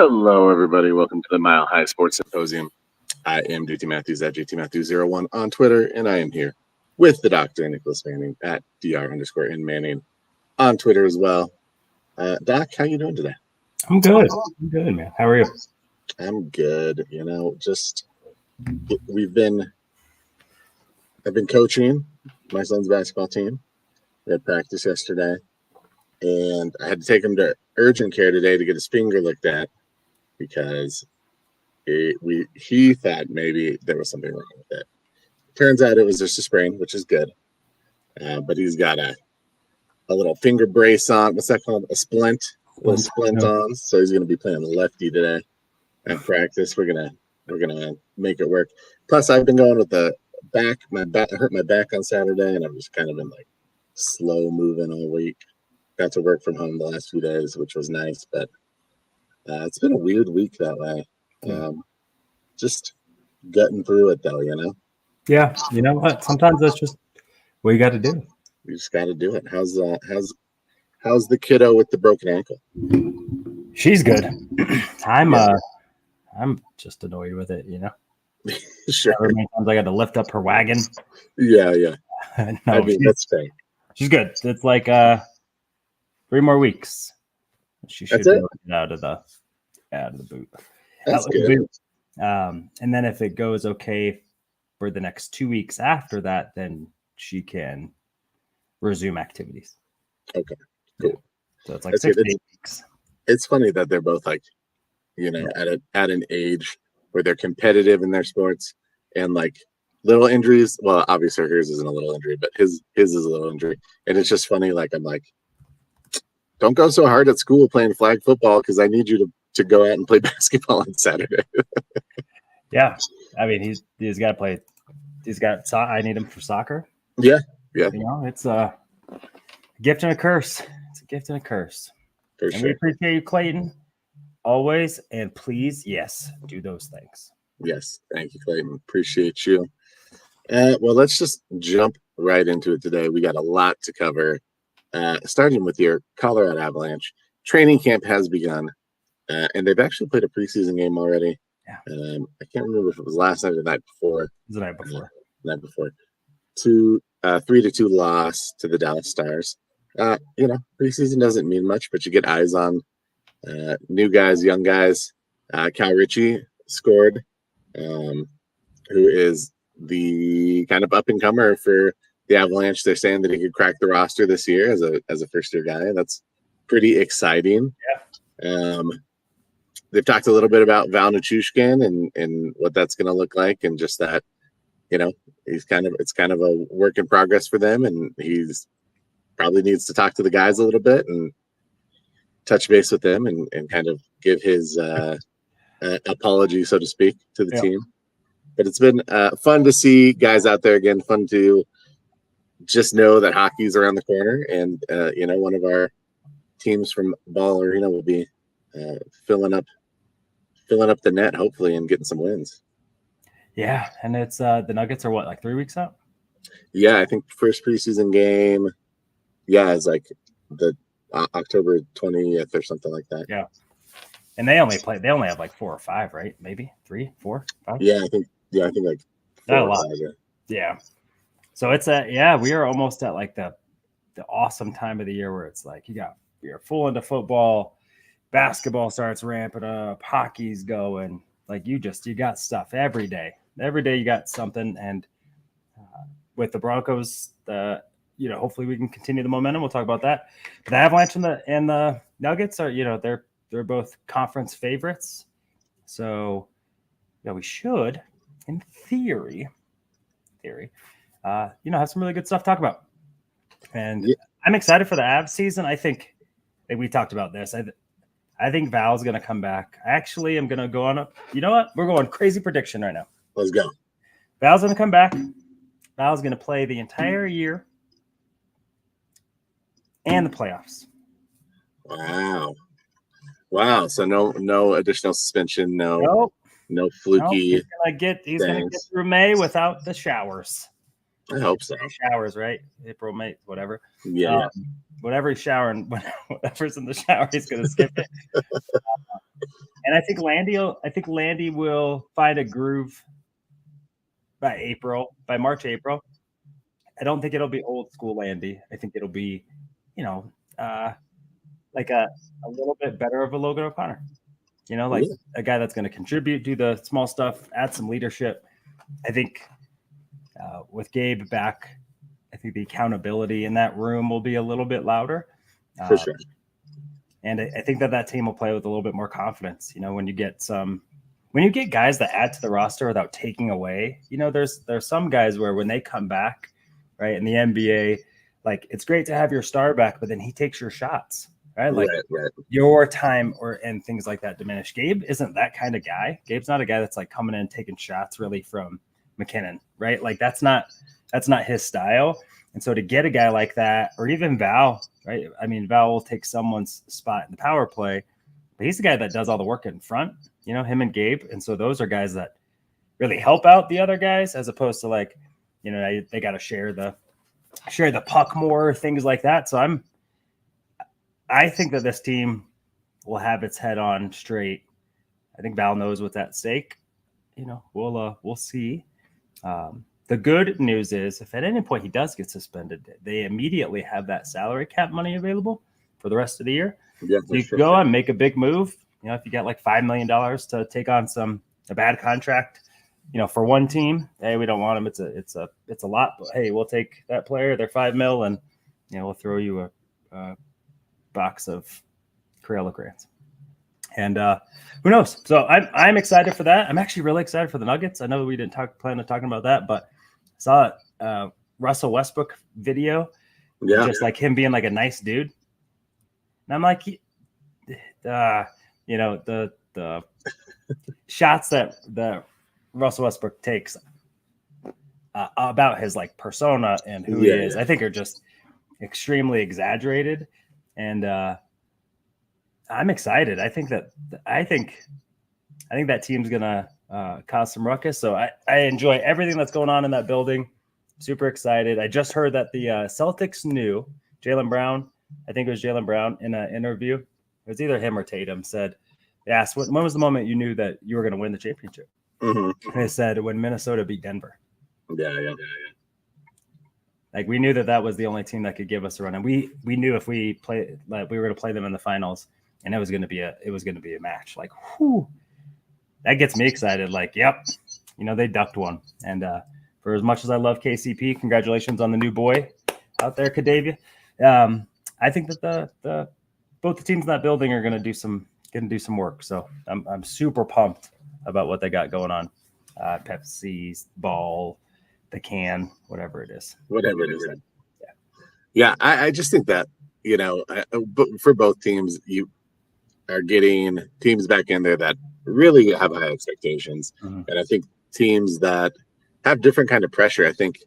Hello, everybody. Welcome to the Mile High Sports Symposium. I am JT Matthews at JTMatthews01 on Twitter, and I am here with the Dr. Nicholas Manning at Dr_N Manning on Twitter as well. Doc, how you doing today? I'm good. I'm good, man. How are you? I'm good. I've been coaching my son's basketball team. We had practice yesterday, and I had to take him to urgent care today to get his finger looked at because he thought maybe there was something wrong with it. Turns out it was just a sprain, which is good. But he's got a little finger brace on. What's that called? A splint. A little splint on. So he's going to be playing lefty today at practice. We're gonna make it work. Plus, I've been going with the back. I hurt my back on Saturday, and I've just kind of been like slow moving all week. Got to work from home the last few days, which was nice, but it's been a weird week that way. Just getting through it, though, Yeah, you know what? Sometimes that's just what you got to do. You just got to do it. How's the kiddo with the broken ankle? She's good. I'm just annoyed with it, Sure. How many times I got to lift up her wagon. Yeah. No, I mean, that's fair. She's good. It's like 3 more weeks. She should be able to get out of the boot. That's good. And then if it goes okay for the next 2 weeks after that, then she can resume activities. Okay, cool. So it's like 6 to 8 weeks. It's funny that they're both like, at an age where they're competitive in their sports and like little injuries. Well, obviously hers isn't a little injury, but his is a little injury. And it's just funny. Like, I'm like, don't go so hard at school playing flag football because I need you to go out and play basketball on Saturday. Yeah. I mean, he's got to play. I need him for soccer. Yeah. It's a gift and a curse. It's a gift and a curse. For sure. We appreciate you, Clayton, always. And please, yes, do those things. Yes. Thank you, Clayton. Appreciate you. Well, let's just jump right into it today. We got a lot to cover. Starting with your Colorado Avalanche. Training camp has begun, and they've actually played a preseason game already. Yeah. I can't remember if it was last night or the night before. It was the night before. 3-2 loss to the Dallas Stars. Preseason doesn't mean much, but you get eyes on new guys, young guys. Cal Ritchie scored, who is the kind of up-and-comer for the Avalanche. They're saying that he could crack the roster this year as a first-year guy. That's pretty exciting. Yeah. They've talked a little bit about Val Nichushkin and what that's going to look like, and just that, it's kind of a work in progress for them, and he's probably needs to talk to the guys a little bit and touch base with them and kind of give his apology, so to speak, to the team. But it's been fun to see guys out there again, fun to just know that hockey's around the corner, and one of our teams from Ball Arena will be filling up the net, hopefully, and getting some wins. Yeah, and it's the Nuggets are what, like 3 weeks out? Yeah, I think first preseason game, is like the October 20th or something like that. Yeah, and they only have like 4 or 5, right? Maybe 3, 4, 5. Yeah, I think like 4 not a lot. 5, yeah. So it's we are almost at like the awesome time of the year where it's like you're full into football, basketball starts ramping up, hockey's going, like you got stuff every day you got something. And with the Broncos, hopefully we can continue the momentum. We'll talk about that. But the Avalanche and the Nuggets are, they're both conference favorites. So we should, in theory, have some really good stuff to talk about. And I'm excited for the Avs season. I think we talked about this. I think Val's going to come back. Actually, I'm going to go on a – you know what? We're going crazy prediction right now. Let's go. Val's going to come back. Val's going to play the entire year and the playoffs. Wow. So no additional suspension, no fluky. He's gonna get through May without the showers. I hope so. Showers, right? April, May, whatever. Yeah. Whatever he's showering, whatever's in the shower, he's gonna skip it. And I think Landy will find a groove by March, April. I don't think it'll be old school Landy. I think it'll be, like a little bit better of a Logan O'Connor. Like a guy that's going to contribute, do the small stuff, add some leadership. I think with Gabe back, I think the accountability in that room will be a little bit louder. For sure. And I think that team will play with a little bit more confidence. When you get guys that add to the roster without taking away, there's some guys where when they come back, right, in the NBA, like it's great to have your star back, but then he takes your shots, right? Like right. Your time and things like that diminish. Gabe isn't that kind of guy. Gabe's not a guy that's like coming in and taking shots really from McKinnon, right? Like that's not his style. And so to get a guy like that, or even Val, right? I mean, Val will take someone's spot in the power play, but he's the guy that does all the work in front, him and Gabe. And so those are guys that really help out the other guys, as opposed to like, they got to share the puck more, things like that. So I think that this team will have its head on straight. I think Val knows what's at stake. We'll see. The good news is if at any point he does get suspended, they immediately have that salary cap money available for the rest of the year. Yeah, so you can go and make a big move. If you got like $5 million to take on a bad contract, for one team, hey, we don't want him. It's a lot, but hey, we'll take that player. They're $5 million, and we'll throw you a box of Crayola crayons. And who knows? So I'm excited for that. I'm actually really excited for the Nuggets. I know we didn't plan on talking about that, but I saw Russell Westbrook video, just like him being like a nice dude. And I'm like, the shots that Russell Westbrook takes about his like persona and who he is, I think are just extremely exaggerated. And I'm excited. I think that team's gonna cause some ruckus. So I enjoy everything that's going on in that building. Super excited. I just heard that the Celtics knew Jaylen Brown. I think it was Jaylen Brown in an interview. It was either him or Tatum said, they asked, when was the moment you knew that you were going to win the championship? Mm-hmm. And they said when Minnesota beat Denver. Yeah. Like we knew that was the only team that could give us a run, and we knew if we played, like we were going to play them in the finals, and it was going to be a match. Like, whew, that gets me excited. Like, yep, they ducked one. And for as much as I love KCP, congratulations on the new boy out there, Kadavia. I think that both the teams in that building are going to do some work. So I'm super pumped about what they got going on. Pepsi's ball, the can, whatever it is. Yeah. I just think that, for both teams, you are getting teams back in there that really have high expectations. Mm-hmm. And I think teams that have different kind of pressure, I think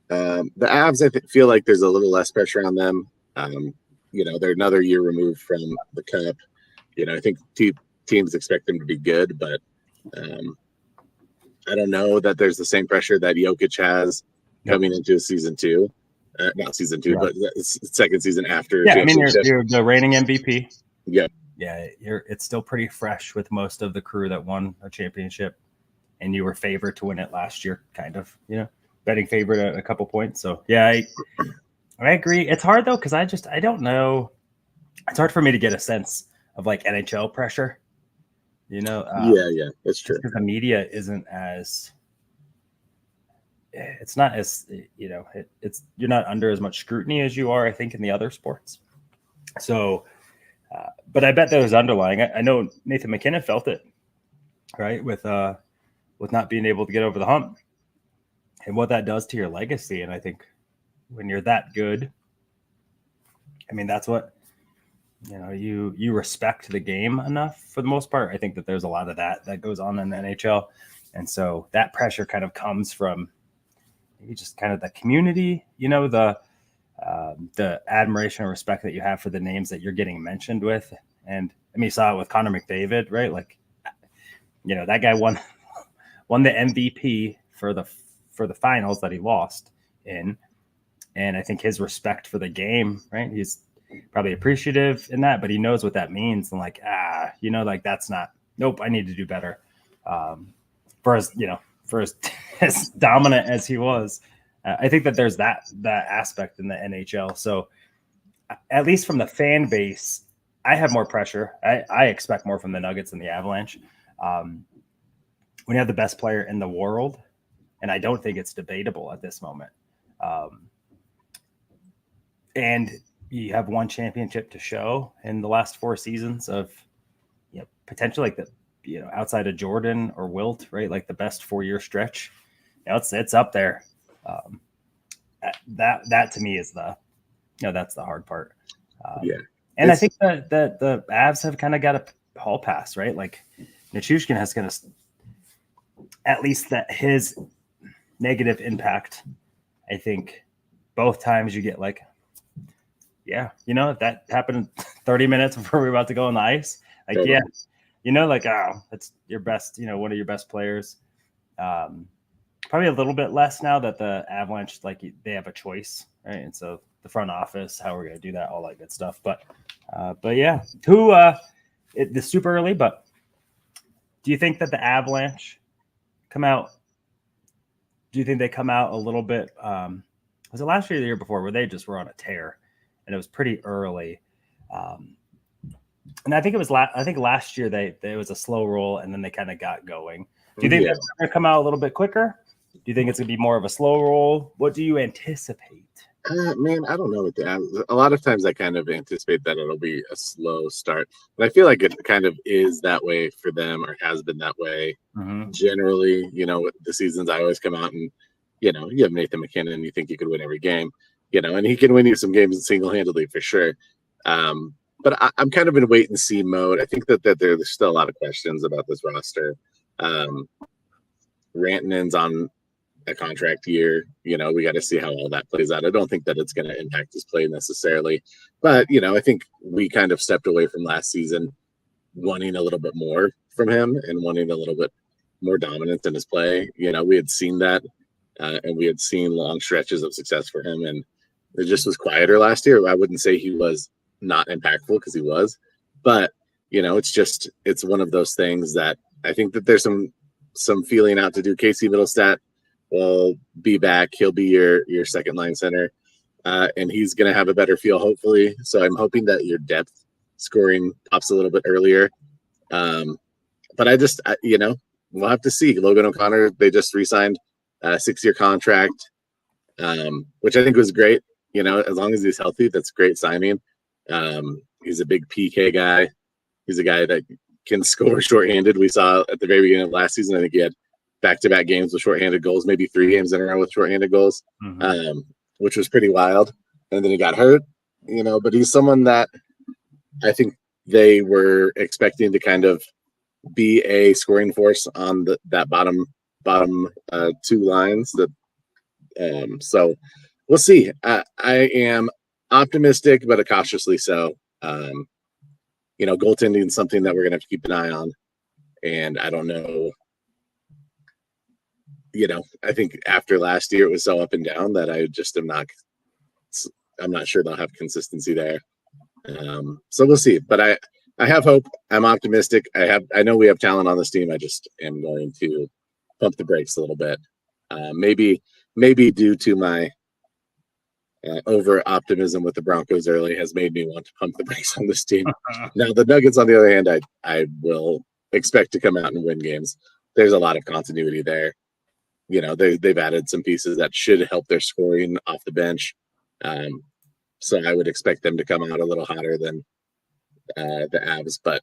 the Avs, feel like there's a little less pressure on them. They're another year removed from the Cup. I think teams expect them to be good, but I don't know that there's the same pressure that Jokic has coming into season two. Not season two, but second season after. Yeah, I mean, you're the reigning MVP. Yeah. Yeah, it's still pretty fresh with most of the crew that won a championship, and you were favored to win it last year, kind of, betting favorite at a couple points. So, yeah, I agree. It's hard, though, because I don't know. It's hard for me to get a sense of, like, NHL pressure, Yeah, that's true. Because the media isn't as – it's not as, it's you're not under as much scrutiny as you are, I think, in the other sports. So – but I bet that was underlying. I know Nathan McKinnon felt it, right, with not being able to get over the hump and what that does to your legacy. And I think when you're that good, I mean, that's what, you respect the game enough for the most part. I think that there's a lot of that goes on in the NHL. And so that pressure kind of comes from maybe just kind of the community, the admiration and respect that you have for the names that you're getting mentioned with. And I mean, you saw it with Connor McDavid, right? Like, that guy won the MVP for the finals that he lost in. And I think his respect for the game, right? He's probably appreciative in that, but he knows what that means. And like, that's not nope, I need to do better. For as as dominant as he was, I think that there's that aspect in the NHL. So at least from the fan base, I have more pressure. I expect more from the Nuggets and the Avalanche. When you have the best player in the world, and I don't think it's debatable at this moment. And you have one championship to show in the last 4 seasons of, potentially like outside of Jordan or Wilt, right? Like the best 4-year stretch. It's up there. That to me is that's the hard part. And I think that the Avs have kind of got a hall pass, right? Like Nichushkin has kind of at least that his negative impact. I think both times you get like, that happened 30 minutes before we were about to go on the ice. Like, that's your best, one of your best players. Probably a little bit less now that the Avalanche, they have a choice, right? And so the front office, how we're going to do that, all that good stuff. But yeah, it's super early, but do you think that the Avalanche come out? Do you think they come out a little bit? Was it last year or the year before where they just were on a tear and it was pretty early? And I think it was last year it was a slow roll and then they kind of got going. Do you think they're going to come out a little bit quicker? Do you think it's going to be more of a slow roll? What do you anticipate? Man, I don't know. A lot of times I kind of anticipate that it'll be a slow start. But I feel like it kind of is that way for them or has been that way. Mm-hmm. Generally, with the seasons I always come out and, you have Nathan McKinnon, you think you could win every game, and he can win you some games single-handedly for sure. But I'm kind of in wait and see mode. I think that there's still a lot of questions about this roster. Rantanen's on a contract year. We got to see how all that plays out. I don't think that it's going to impact his play necessarily. But, I think we kind of stepped away from last season wanting a little bit more from him and wanting a little bit more dominance in his play. We had seen that and we had seen long stretches of success for him. And it just was quieter last year. I wouldn't say he was not impactful because he was. But, it's one of those things that I think that there's some feeling out to do. Casey Middlestat will be back. He'll be your second line center, and he's going to have a better feel, hopefully. So I'm hoping that your depth scoring pops a little bit earlier. But we'll have to see. Logan O'Connor, they just re-signed a 6-year contract, which I think was great. As long as he's healthy, that's a great signing. He's a big PK guy. He's a guy that can score shorthanded. We saw at the very beginning of last season, I think he had back-to-back games with shorthanded goals, maybe 3 games in a row with shorthanded goals, which was pretty wild. And then he got hurt, but he's someone that I think they were expecting to kind of be a scoring force on that bottom 2 lines. So we'll see. I am optimistic, but cautiously so. Goaltending is something that we're going to have to keep an eye on. And I don't know. I think after last year, it was so up and down that I just I'm not sure they'll have consistency there. So we'll see. But I have hope. I'm optimistic. I know we have talent on this team. I just am going to pump the brakes a little bit. Maybe due to my over optimism with the Broncos early has made me want to pump the brakes on this team. Now the Nuggets, on the other hand, I will expect to come out and win games. There's a lot of continuity there. They've added some pieces that should help their scoring off the bench. So I would expect them to come out a little hotter than the Avs. But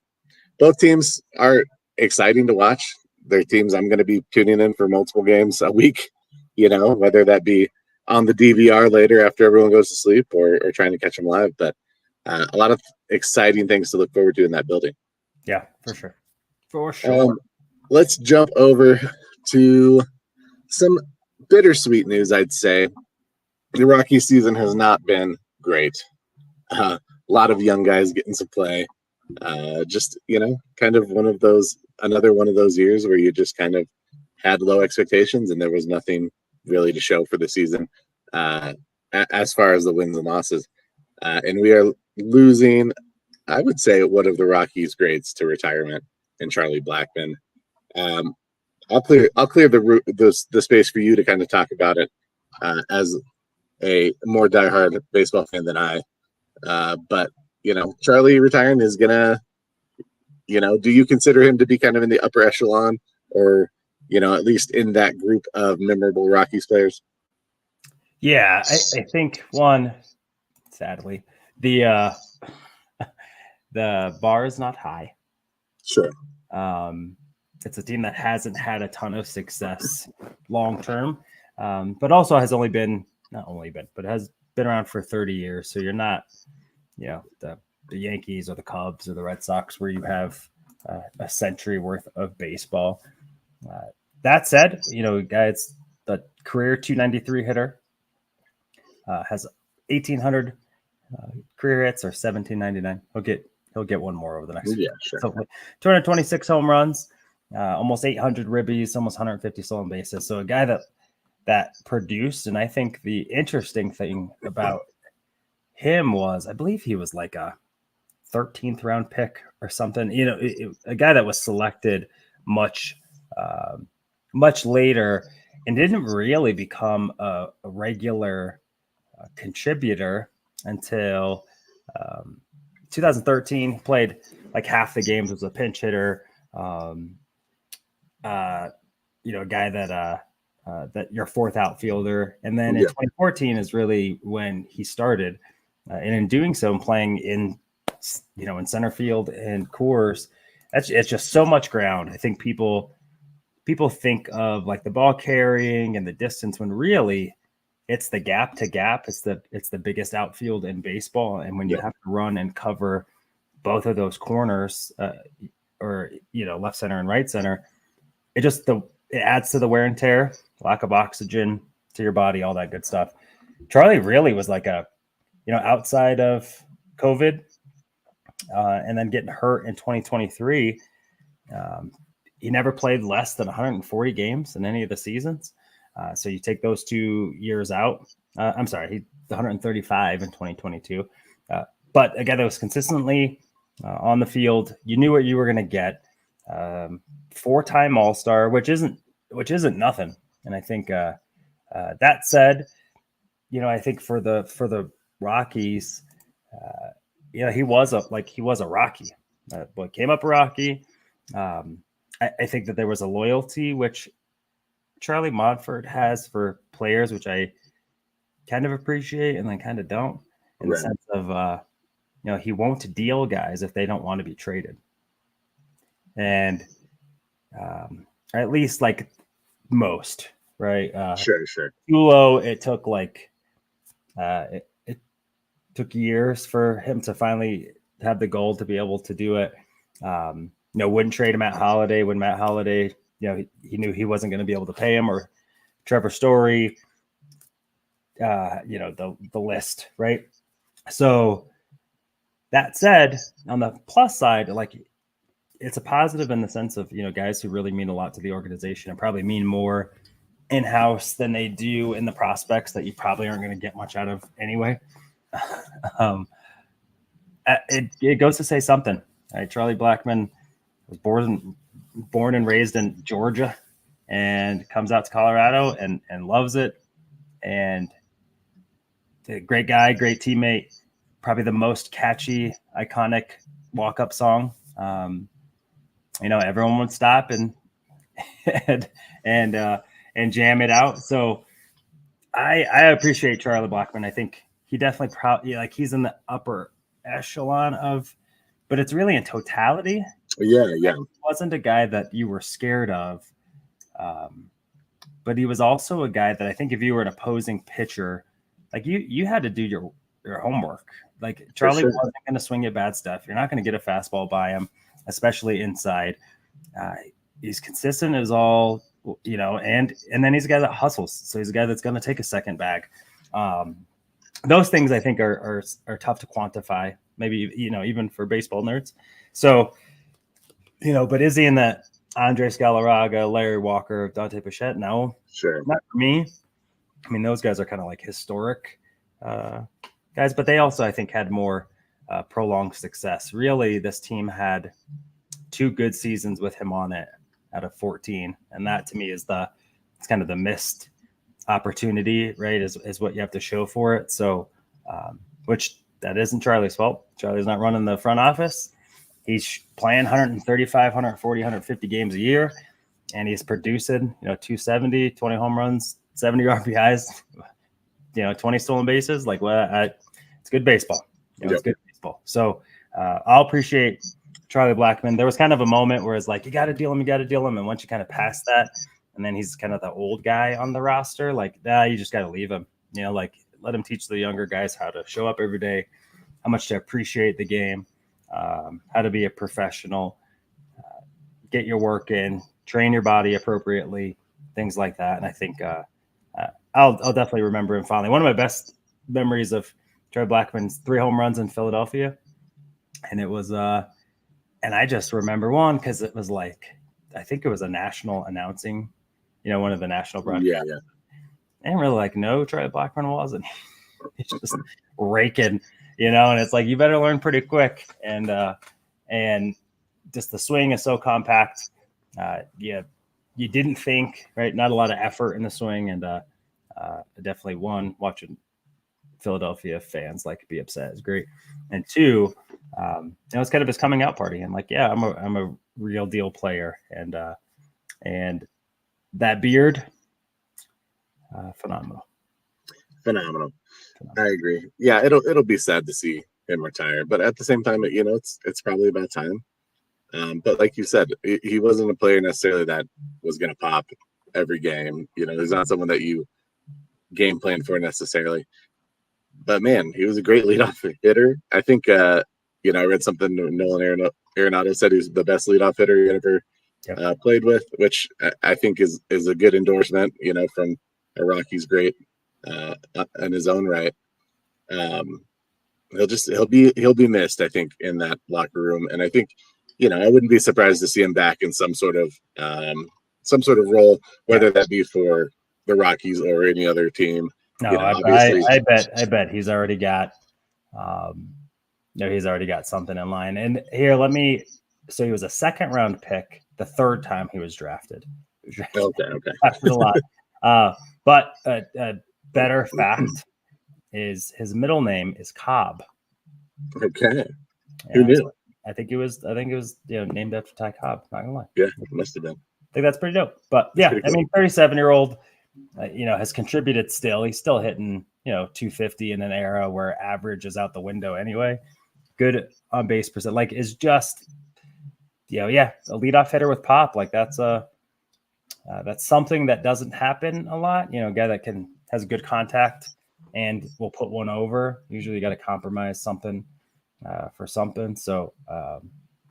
both teams are exciting to watch. They're teams I'm going to be tuning in for multiple games a week, whether that be on the DVR later after everyone goes to sleep or trying to catch them live. But a lot of exciting things to look forward to in that building. Yeah, for sure. For sure. Let's jump over to some bittersweet news, I'd say. The Rockies season has not been great. A lot of young guys getting some play. Just, kind of another one of those years where you just kind of had low expectations and there was nothing really to show for the season as far as the wins and losses. And we are losing, I would say, one of the Rockies' greats to retirement. and Charlie Blackmon. I'll clear the space for you to kind of talk about it as a more diehard baseball fan than I. But Charlie retiring is gonna, do you consider him to be kind of in the upper echelon, or at least in that group of memorable Rockies players? Yeah, I think sadly, the bar is not high. Sure. It's a team that hasn't had a ton of success long term, but also has has been around for 30 years. So you're not, the Yankees or the Cubs or the Red Sox where you have a century worth of baseball. That said, guys, the career 293 hitter has 1,800 career hits or 1,799. He'll get one more over the next. Yeah, sure. So 226 home runs, almost 800 ribbies, almost 150 stolen bases. So a guy that produced, and I think the interesting thing about him was, I believe he was like a 13th round pick or something. A guy that was selected much later and didn't really become a regular contributor until 2013. Played like half the games, was a pinch hitter. A guy that your fourth outfielder, and then in 2014 is really when he started, and in doing so, playing in center field and Coors, it's just so much ground. I think people think of like the ball carrying and the distance when really it's the gap to gap. It's the biggest outfield in baseball, and when you have to run and cover both of those corners, or left center and right center, it adds to the wear and tear, lack of oxygen to your body, all that good stuff. Charlie really was like outside of COVID, and then getting hurt in 2023. He never played less than 140 games in any of the seasons. So you take those 2 years out. I'm sorry, he 135 in 2022. But a guy that was consistently on the field, you knew what you were going to get. 4-time All-Star, which isn't nothing. And I think that said, I think for the Rockies, he was a Rocky. But came up a Rocky. I think that there was a loyalty which Charlie Monfort has for players, which I kind of appreciate and then kind of don't, in the sense of he won't deal guys if they don't want to be traded, and at least like most, right? Sure. Tulo, it took it took years for him to finally have the goal to be able to do it. Wouldn't trade Matt Holliday when Matt Holliday, he knew he wasn't going to be able to pay him, or Trevor Story, the list, right? So that said, on the plus side, like it's a positive in the sense of, guys who really mean a lot to the organization and probably mean more in-house than they do in the prospects that you probably aren't going to get much out of anyway. It goes to say something, right? Charlie Blackmon was born and raised in Georgia and comes out to Colorado and loves it. And a great guy, great teammate, probably the most catchy, iconic walk-up song. Everyone would stop and jam it out. So I appreciate Charlie Blackmon. I think he definitely he's in the upper echelon of, but it's really in totality. Yeah. He wasn't a guy that you were scared of, but he was also a guy that I think if you were an opposing pitcher, like you had to do your homework. Like Charlie wasn't going to swing at bad stuff. You're not going to get a fastball by him, especially inside. He's consistent as all, and then he's a guy that hustles. So he's a guy that's going to take a second bag. Those things I think are tough to quantify, maybe, even for baseball nerds. So, but is he in that Andres Galarraga, Larry Walker, Dante Bichette? No, sure, not for me. I mean, those guys are kind of like historic guys, but they also, I think, had more prolonged success. Really, this team had 2 good seasons with him on it out of 14. And that to me is it's kind of the missed opportunity, right? Is what you have to show for it. So, which that isn't Charlie's fault. Charlie's not running the front office. He's playing 135, 140, 150 games a year, and he's producing, 270, 20 home runs, 70 RBIs, 20 stolen bases. Like, it's good baseball. It's good baseball. So I'll appreciate Charlie Blackmon. There was kind of a moment where it's like, you got to deal him. And once you kind of pass that, and then he's kind of the old guy on the roster, like, you just got to leave him, like let him teach the younger guys how to show up every day, how much to appreciate the game, how to be a professional, get your work in, train your body appropriately, things like that. And I think I'll definitely remember him fondly. One of my best memories of Charlie Blackmon's 3 home runs in Philadelphia. And it was, and I just remember one because it was like, I think it was a national announcing, one of the national broadcasts. Yeah. I didn't really know Charlie Blackmon was, and he's just raking, and it's like, you better learn pretty quick. And just the swing is so compact. You didn't think, right? Not a lot of effort in the swing. And definitely watching Philadelphia fans be upset is great. And 2, it's kind of his coming out party. And I'm a real deal player. And that beard, phenomenal. I agree. Yeah, it'll be sad to see him retire, but at the same time, it's probably about time. But like you said, he wasn't a player necessarily that was going to pop every game. He's not someone that you game plan for necessarily. But man, he was a great leadoff hitter. I think I read something Nolan Arenado said he's the best leadoff hitter he ever played with, which I think is a good endorsement. From a Rockies great in his own right. He'll be missed, I think, in that locker room, and I think I wouldn't be surprised to see him back in some sort of role, whether that be for the Rockies or any other team. No, I bet he's already got, he's already got something in line. And here, so he was a 2nd round pick the 3rd time he was drafted. Okay. Drafted a lot. But a better fact is his middle name is Cobb. Okay. Who knew? I think it was named after Ty Cobb. Not gonna lie. Yeah, it must have been. I think that's pretty dope. But yeah, cool. 37-year-old, has contributed still. He's still hitting, 250 in an era where average is out the window anyway. Good on base percent. Is just, a leadoff hitter with pop. That's something that doesn't happen a lot. A guy that has good contact and will put one over. Usually you got to compromise something for something. So,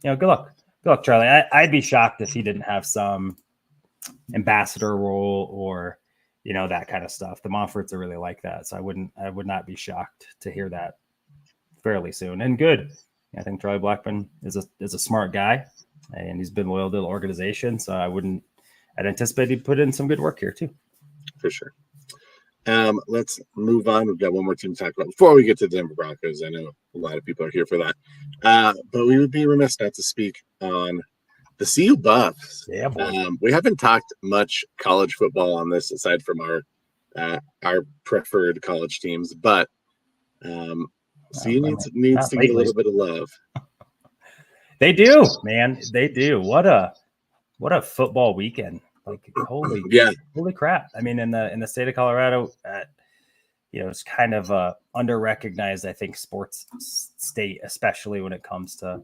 good luck. Good luck, Charlie. I'd be shocked if he didn't have some ambassador role or, that kind of stuff. The Monforts are really like that. So I would not be shocked to hear that fairly soon. And good. I think Charlie Blackmon is a smart guy, and he's been loyal to the organization. So I'd anticipate he'd put in some good work here too. For sure. Let's move on. We've got one more team to talk about before we get to the Denver Broncos. I know a lot of people are here for that. But we would be remiss not to speak on the CU Bucs. Yeah, boy. We haven't talked much college football on this aside from our preferred college teams, but CU needs to get a little bit of love. They do, man. They do. What a football weekend. Holy crap. In the state of Colorado, it's kind of under-recognized, I think, sports state, especially when it comes to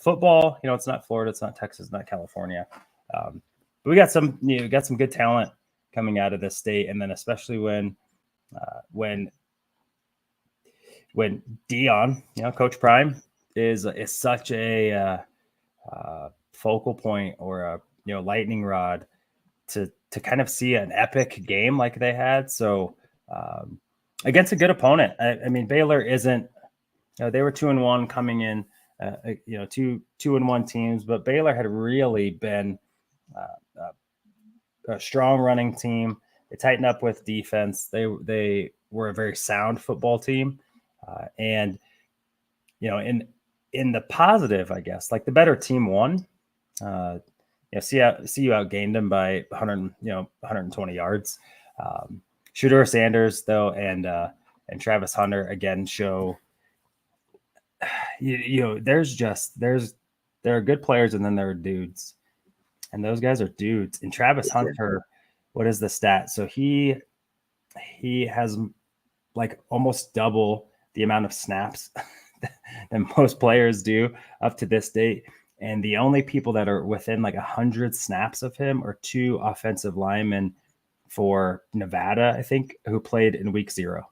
football. It's not Florida, it's not Texas, not California. But we got some good talent coming out of this state. And then especially when Dion, Coach Prime is such a focal point or a lightning rod to kind of see an epic game like they had. So against a good opponent. Baylor isn't, they were 2-1 coming in, 2-1 teams, but Baylor had really been a strong running team. They tightened up with defense. They were a very sound football team. And in in the positive, I guess, like the better team won. CU outgained them by 120 yards. Shedeur Sanders though, and Travis Hunter again show. There are good players, and then there are dudes, and those guys are dudes. And Travis Hunter, what is the stat? So he has like almost double the amount of snaps than most players do up to this date. And the only people that are within like 100 snaps of him are 2 offensive linemen for Nevada, I think, who played in week 0.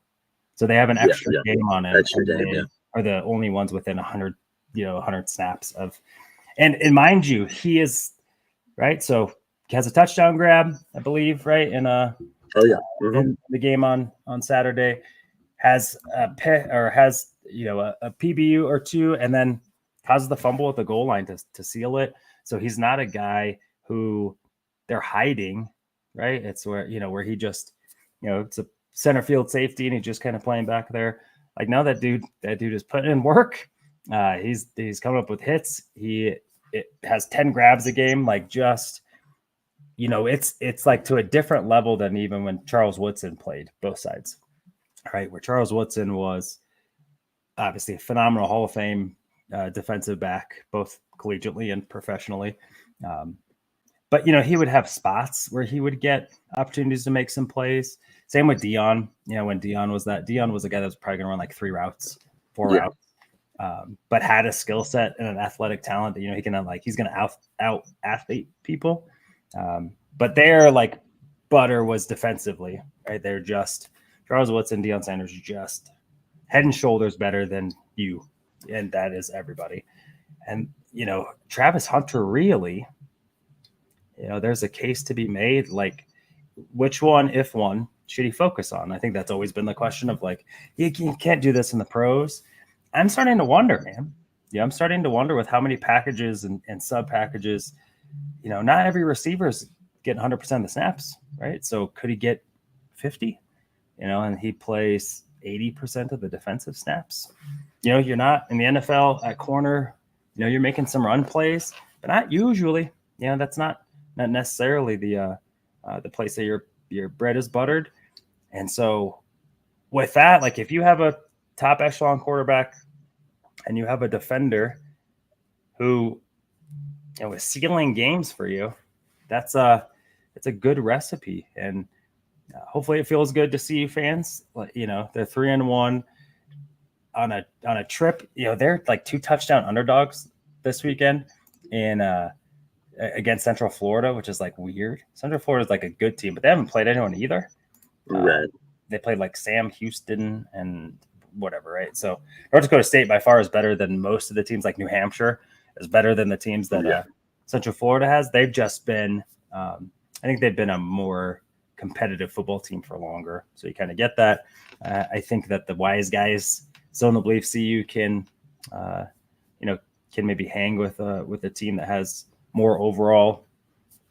So they have an extra game on him. They are the only ones within 100 snaps of. And mind you, he is right. So he has a touchdown grab, I believe, right? In in the game on Saturday, has a PBU or 2, and then causes the fumble at the goal line to seal it. So he's not a guy who they're hiding, right? It's where he just, it's a center field safety and he's just kind of playing back there. Like, no, that dude is putting in work. He's coming up with hits. It has 10 grabs a game. Like, just, it's like to a different level than even when Charles Woodson played both sides, right? Where Charles Woodson was obviously a phenomenal Hall of Fame defensive back, both collegiately and professionally. But, he would have spots where he would get opportunities to make some plays. Same with Dion. When Dion was a guy that was probably going to run like 4 routes, but had a skill set and an athletic talent that, he's going to out athlete people. But they're like butter was defensively, right? They're just Charles Woodson, Deion Sanders, just head and shoulders better than you. And that is everybody. And, Travis Hunter really, there's a case to be made. Like, which one, if one, should he focus on? I think that's always been the question of like, you can't do this in the pros. I'm starting to wonder, man. Yeah, I'm starting to wonder with how many packages and sub packages, not every receiver is getting 100% of the snaps, right? So could he get 50, and he plays 80% of the defensive snaps? You're not in the NFL at corner, you're making some run plays, but not usually. That's not necessarily the place that your bread is buttered. And so with that, like, if you have a top echelon quarterback and you have a defender who is sealing games for you, it's a good recipe. And hopefully it feels good to see you fans. They're 3-1 on a trip. They're like 2 touchdown underdogs this weekend in against Central Florida, which is like weird. Central Florida is like a good team, but they haven't played anyone either. Right. They played like Sam Houston and whatever, right? So North Dakota State by far is better than most of the teams. Like New Hampshire is better than the teams that Central Florida has. They've just been, I think they've been a more competitive football team for longer. So you kind of get that. I think that the wise guys still in the belief CU can maybe hang with a team that has more overall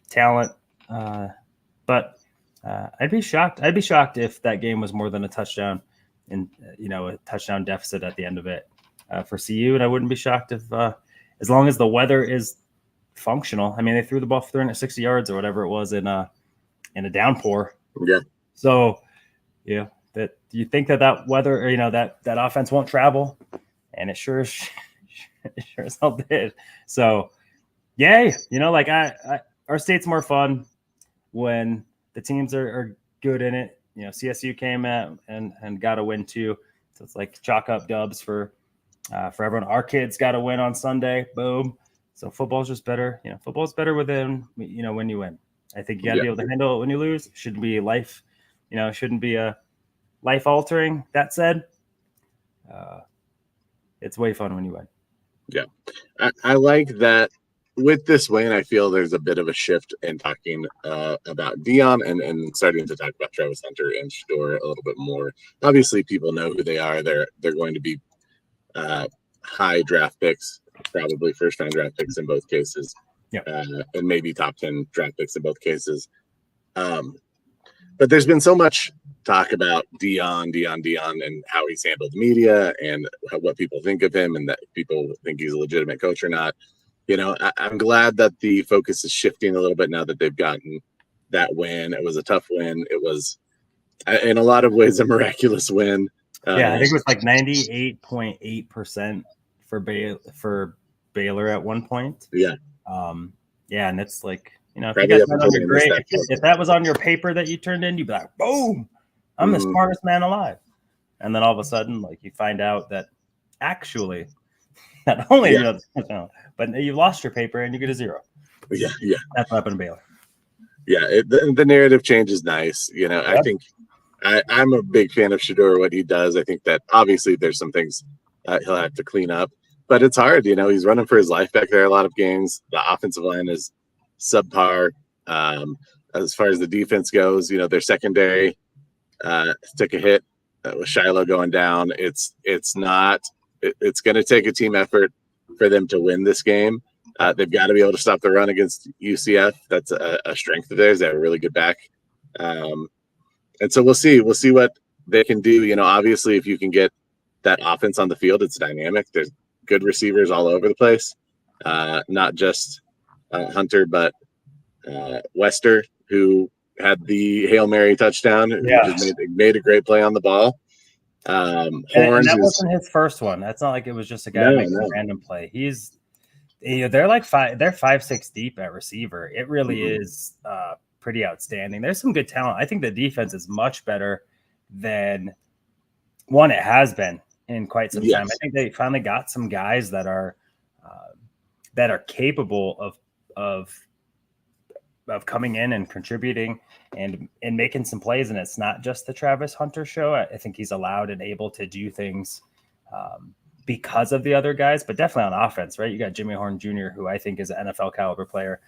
talent. But I'd be shocked. I'd be shocked if that game was more than a touchdown and, a touchdown deficit at the end of it for CU. And I wouldn't be shocked if, as long as the weather is functional. I mean, they threw the ball for 360 yards or whatever it was in a downpour. Yeah. So, that you think that weather, or, that offense won't travel, and it sure as hell did. So, yay. Our state's more fun when the teams are good in it. CSU came at and got a win too. So it's like chalk up dubs for everyone. Our kids got a win on Sunday. Boom. So football's just better. Football's better when you win. I think you got to be able to handle it when you lose. It shouldn't be life. It shouldn't be a life altering. That said, it's way fun when you win. Yeah. I like that. With this win, I feel there's a bit of a shift in talking about Dion and starting to talk about Travis Hunter and Shedeur a little bit more. Obviously, people know who they are. They're going to be high draft picks, probably first-round draft picks in both cases, and maybe top 10 draft picks in both cases. But there's been so much talk about Dion, and how he's handled the media and what people think of him, and that people think he's a legitimate coach or not. I'm glad that the focus is shifting a little bit now that they've gotten that win. It was a tough win. It was, in a lot of ways, a miraculous win. Yeah, I think it was like 98.8% for Baylor at one point. Yeah. Yeah, and it's like, if Probably you got that on your grade, if that was on your paper that you turned in, you'd be like, boom, I'm the smartest man alive. And then all of a sudden, like, you find out that actually, not only but you lost your paper and you get a 0. Yeah. That's what happened to Baylor. Yeah, the narrative change is nice. I think I'm a big fan of Shedeur, what he does. I think that obviously there's some things he'll have to clean up, but it's hard. He's running for his life back there a lot of games. The offensive line is subpar. As far as the defense goes, their secondary took a hit with Shiloh going down. It's going to take a team effort for them to win this game. They've got to be able to stop the run against UCF. That's a strength of theirs. They have a really good back. And so we'll see what they can do. Obviously, if you can get that offense on the field, it's dynamic. There's good receivers all over the place, not just Hunter, but Wester, who had the Hail Mary touchdown, who just made a great play on the ball. And that wasn't his first one. That's not like it was just a guy making a random play. They're like 5-6 deep at receiver. It really is pretty outstanding. There's some good talent. I think the defense is much better than it has been in quite some time. I think they finally got some guys that are capable of coming in and contributing and making some plays. And it's not just the Travis Hunter show. I think he's allowed and able to do things because of the other guys, but definitely on offense, right? You got Jimmy Horn Jr., who I think is an NFL caliber player,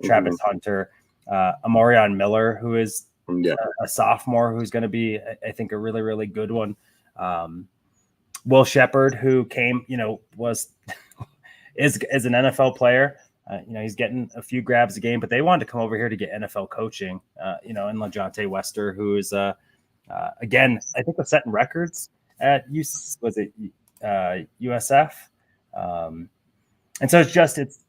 Travis Hunter, Amorion Miller, who is a sophomore, who's going to be, I think, a really, really good one. Will Shepard, who came, is an NFL player. He's getting a few grabs a game, but they wanted to come over here to get NFL coaching, and LaJonte Wester, who is, again, I think was setting records at USF. And so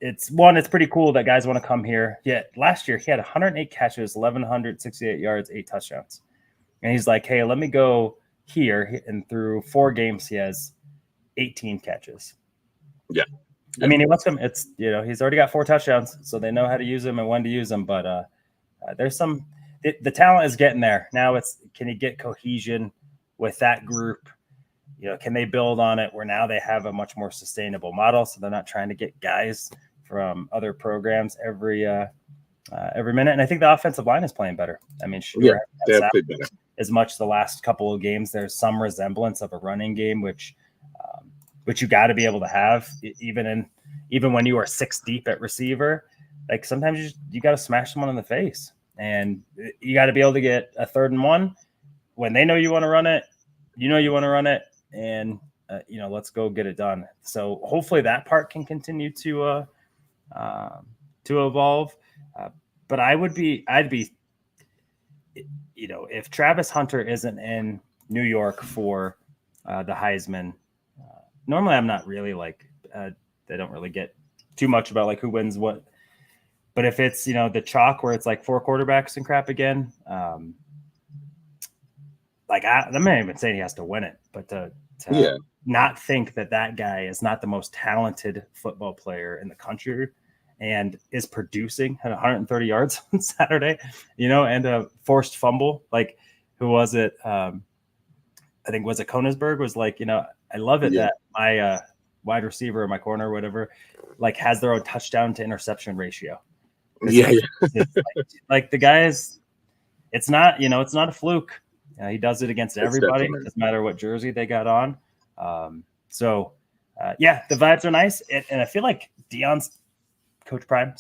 it's pretty cool that guys want to come here. Yeah. Last year he had 108 catches, 1,168 yards, 8 touchdowns. And he's like, hey, let me go here. And through 4 games, he has 18 catches. Yeah. I mean, he's already got 4 touchdowns, so they know how to use him and when to use him. But there's the talent is getting there. Now can you get cohesion with that group? Can they build on it where now they have a much more sustainable model, so they're not trying to get guys from other programs every minute? And I think the offensive line is playing better. I mean, sure, they have played better as much the last couple of games. There's some resemblance of a running game, which you got to be able to have even when you are 6 deep at receiver. Like sometimes you got to smash someone in the face, and you got to be able to get a 3rd and 1 when they know you want to run it. You want to run it. And, let's go get it done. So hopefully that part can continue to evolve. But I'd be, if Travis Hunter isn't in New York for the Heisman, normally I'm not really they don't really get too much about who wins what. But if it's, the chalk where it's 4 quarterbacks and crap again, I'm not even saying he has to win it, but to not think that guy is not the most talented football player in the country and is producing at 130 yards on Saturday, and a forced fumble. Who was it? I think was it Koenigsberg was I love it that my wide receiver or my corner or whatever, has their own touchdown to interception ratio. The guy is, it's not a fluke. He does it against everybody. It doesn't matter what jersey they got on. The vibes are nice. And I feel like Deion's Coach Prime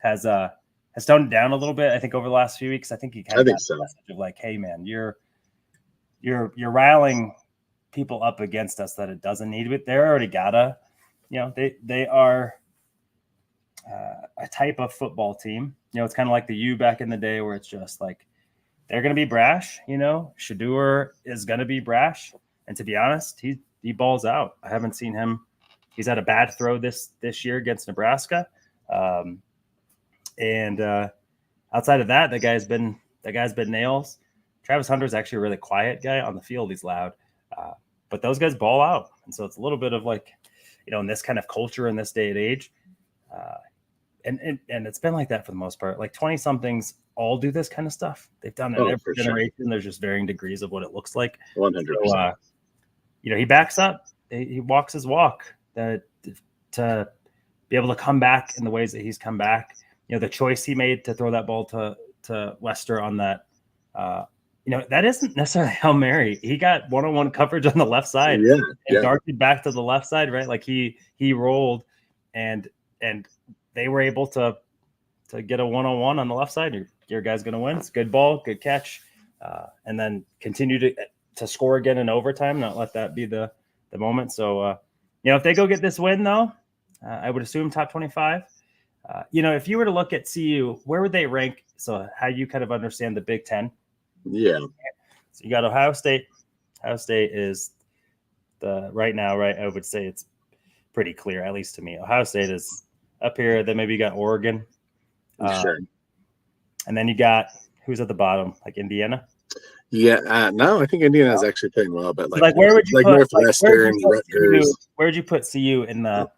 has toned it down a little bit. I think over the last few weeks, I think he kind of got the message of hey man, you're riling people up against us that it doesn't need it. They're already they are a type of football team. It's kind of like the U back in the day where it's just they're going to be brash. Shedeur is going to be brash. And to be honest, he balls out. I haven't seen him. He's had a bad throw this year against Nebraska. And outside of that, that guy's been nails. Travis Hunter's actually a really quiet guy on the field. He's loud. But those guys ball out. And so it's a little bit of like, in this kind of culture in this day and age. And it's been like that for the most part. Like 20-somethings all do this kind of stuff. They've done it every generation. Sure. There's just varying degrees of what it looks like. 100%. So, he backs up. He walks his walk to be able to come back in the ways that he's come back. The choice he made to throw that ball to Lester on that, that isn't necessarily Hail Mary. He got one-on-one coverage on the left side and darted back to the left side, right? Like he rolled and they were able to get a one-on-one on the left side. Your guy's going to win. It's a good ball, good catch. And then continue to score again in overtime, not let that be the moment. So, if they go get this win, though, I would assume top 25. If you were to look at CU, where would they rank? So how you kind of understand the Big Ten? Yeah. So you got Ohio State. Ohio State is right now, right? I would say it's pretty clear, at least to me. Ohio State is up here. Then maybe you got Oregon. Sure. And then you got who's at the bottom, like Indiana. Yeah, no, I think Indiana is actually playing well, but like where would you put Northwestern, Rutgers? Where would you put CU in the,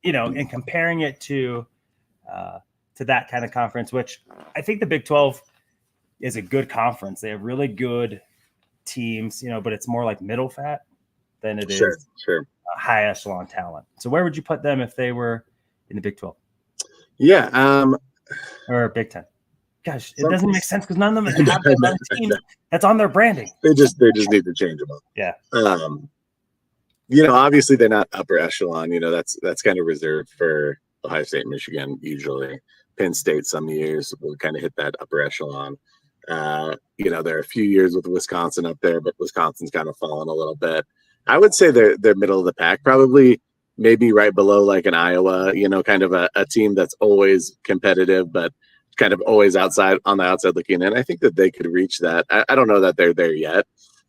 in comparing it to that kind of conference? Which I think the Big 12 is a good conference. They have really good teams, but it's more like middle fat than it is high echelon talent. So where would you put them if they were in the Big 12? Yeah, or Big 10. Gosh, it doesn't make sense because none of them have that team that's on their branding. They just need to change them up. Yeah. Obviously they're not upper echelon. That's kind of reserved for Ohio State and Michigan usually. Penn State some years will kind of hit that upper echelon. There are a few years with Wisconsin up there, but Wisconsin's kind of fallen a little bit. I would say they're middle of the pack, probably maybe right below like an Iowa, kind of a team that's always competitive, but kind of always on the outside looking in. I think that they could reach that. I don't know that they're there yet,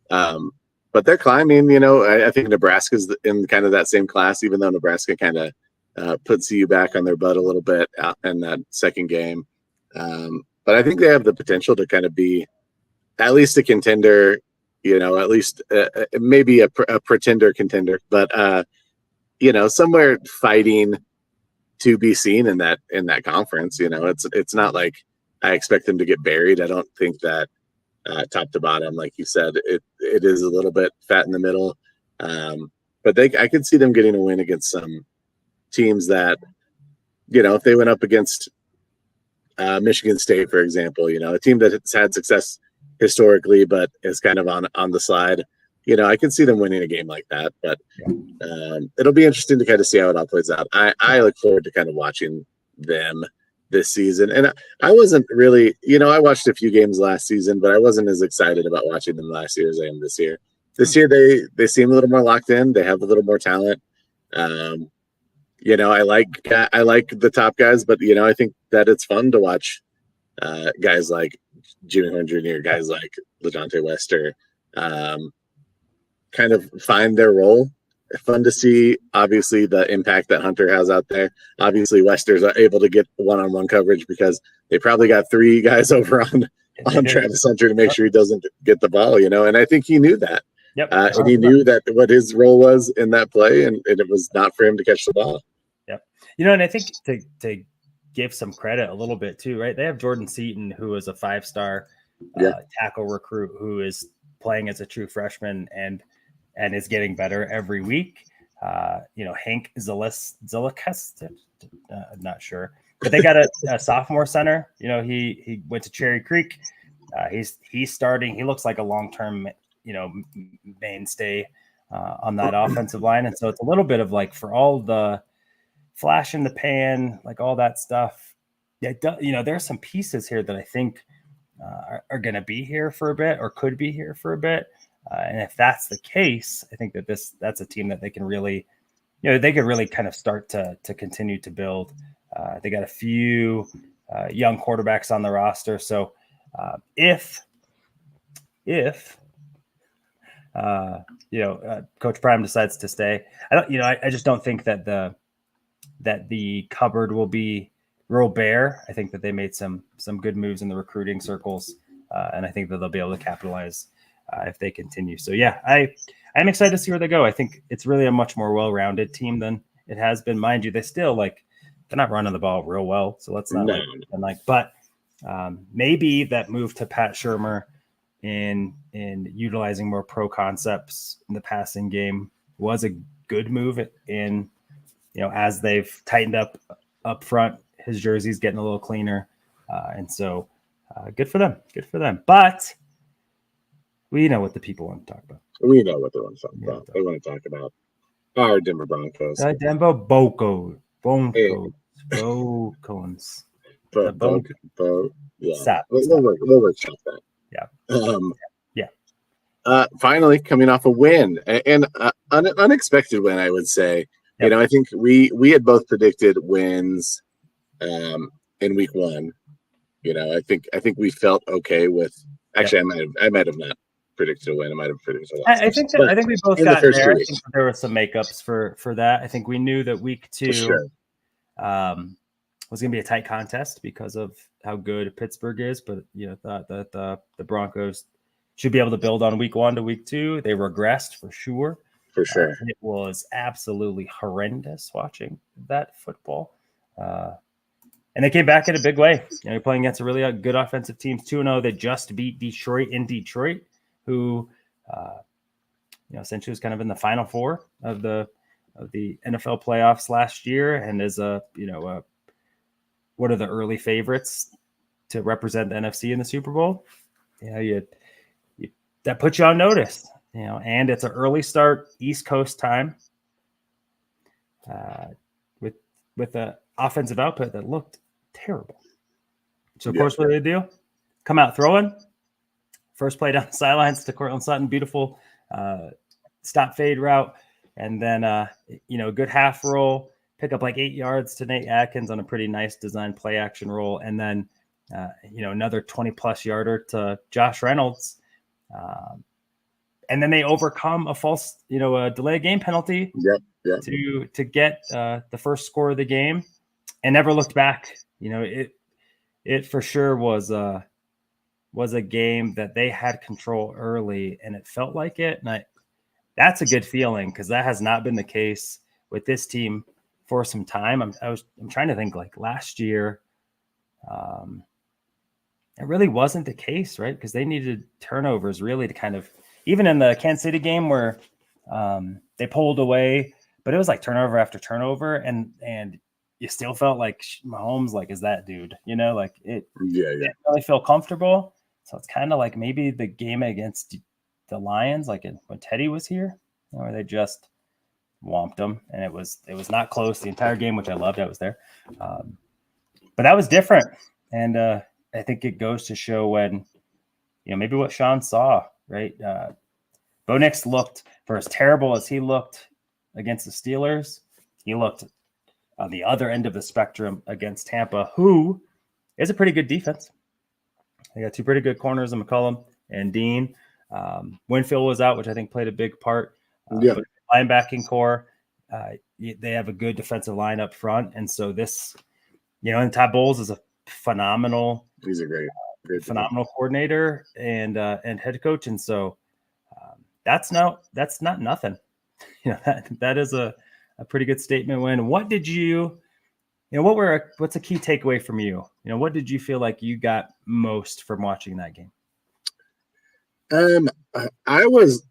but they're climbing. I think Nebraska's in kind of that same class, even though Nebraska kind of puts CU back on their butt a little bit in that second game. But I think they have the potential to kind of be at least a contender, at least maybe a pretender contender, but somewhere fighting to be seen in that conference. It's not like I expect them to get buried. I don't think that top to bottom, like you said, it is a little bit fat in the middle. But I could see them getting a win against some teams that, if they went up against Michigan State, for example, a team that has had success historically, but is kind of on the side. I could see them winning a game like that, but it'll be interesting to kind of see how it all plays out. I look forward to kind of watching them this season. And I wasn't really, I watched a few games last season, but I wasn't as excited about watching them last year as I am this year. This year, they seem a little more locked in. They have a little more talent. I like the top guys, but, I think that it's fun to watch guys like Jimmy Horn Jr., guys like LaJohntay Wester, kind of find their role. Fun to see, obviously, the impact that Hunter has out there. Obviously, Wester's are able to get one-on-one coverage because they probably got three guys over on Travis Hunter to make sure he doesn't get the ball, and I think he knew that. Yep. And he knew that what his role was in that play, and it was not for him to catch the ball. Yep. And I think to give some credit a little bit too, right? They have Jordan Seaton, who is a 5-star tackle recruit who is playing as a true freshman and is getting better every week. Hank Zillikas, not sure, but they got a sophomore center. He went to Cherry Creek. He's starting. He looks like a long-term, mainstay on that offensive line. And so it's a little bit of like, for all the flash in the pan, like all that stuff, there's some pieces here that I think are going to be here for a bit or could be here for a bit. And if that's the case, I think that that's a team that they can really, they could really kind of start to continue to build. They got a few young quarterbacks on the roster. So if if Coach Prime decides to stay. I just don't think that the cupboard will be real bare. I think that they made some good moves in the recruiting circles, and I think that they'll be able to capitalize if they continue. So yeah, I'm excited to see where they go. I think it's really a much more well-rounded team than it has been. Mind you, they're not running the ball real well, so let's not but maybe that move to Pat Shurmur in utilizing more pro concepts in the passing game was a good move in, as they've tightened up front, his jersey's getting a little cleaner. And so good for them. But we know what the people want to talk about. We know what they want to talk about. They want to talk about our Denver Broncos. The Denver Broncos. Yeah. We'll workshop that. Yeah. Finally coming off a win, and an unexpected win, I would say. Yep. I think we had both predicted wins in week one. I think we felt okay with. Actually, I might have not predicted a win. I might have predicted a loss. I think we both got there. I think there were some makeups for that. I think we knew that week two was going to be a tight contest because of how good Pittsburgh is, but thought that the Broncos should be able to build on week one to week two. They regressed for sure. For sure. It was absolutely horrendous watching that football. And they came back in a big way. You're playing against a really good offensive team. 2-0. They just beat Detroit in Detroit, who essentially was kind of in the Final Four of the NFL playoffs last year, and is one of the early favorites to represent the NFC in the Super Bowl. That puts you on notice. And it's an early start, East Coast time, with the offensive output that looked terrible. So, of course, what do they do? Come out throwing. First play down the sidelines to Cortland Sutton, beautiful stop fade route, and then good half roll, pick up like 8 yards to Nate Atkins on a pretty nice design play action roll, and then another 20+ yarder to Josh Reynolds. And then they overcome a false, a delay game penalty to get the first score of the game, and never looked back. It for sure was a game that they had control early, and it felt like it. And that's a good feeling, because that has not been the case with this team for some time. I'm trying to think, like last year, it really wasn't the case, right? Because they needed turnovers really to kind of. Even in the Kansas City game where they pulled away, but it was like turnover after turnover, and you still felt like Mahomes, like, is that dude? It didn't really feel comfortable. So it's kind of like maybe the game against the Lions, like when Teddy was here, where they just whomped them, and it was not close the entire game, which I loved. I was there, but that was different, and I think it goes to show when maybe what Sean saw. Right. Bo Nix looked, for as terrible as he looked against the Steelers, he looked on the other end of the spectrum against Tampa, who is a pretty good defense. They got two pretty good corners in McCollum and Dean. Winfield was out, which I think played a big part. But linebacking core, they have a good defensive line up front. And so this, and Todd Bowles is a phenomenal. He's a great phenomenal coordinator and head coach, and so that's not nothing. That is a pretty good statement win. What did what's a key takeaway from you? What did you feel like you got most from watching that game? I was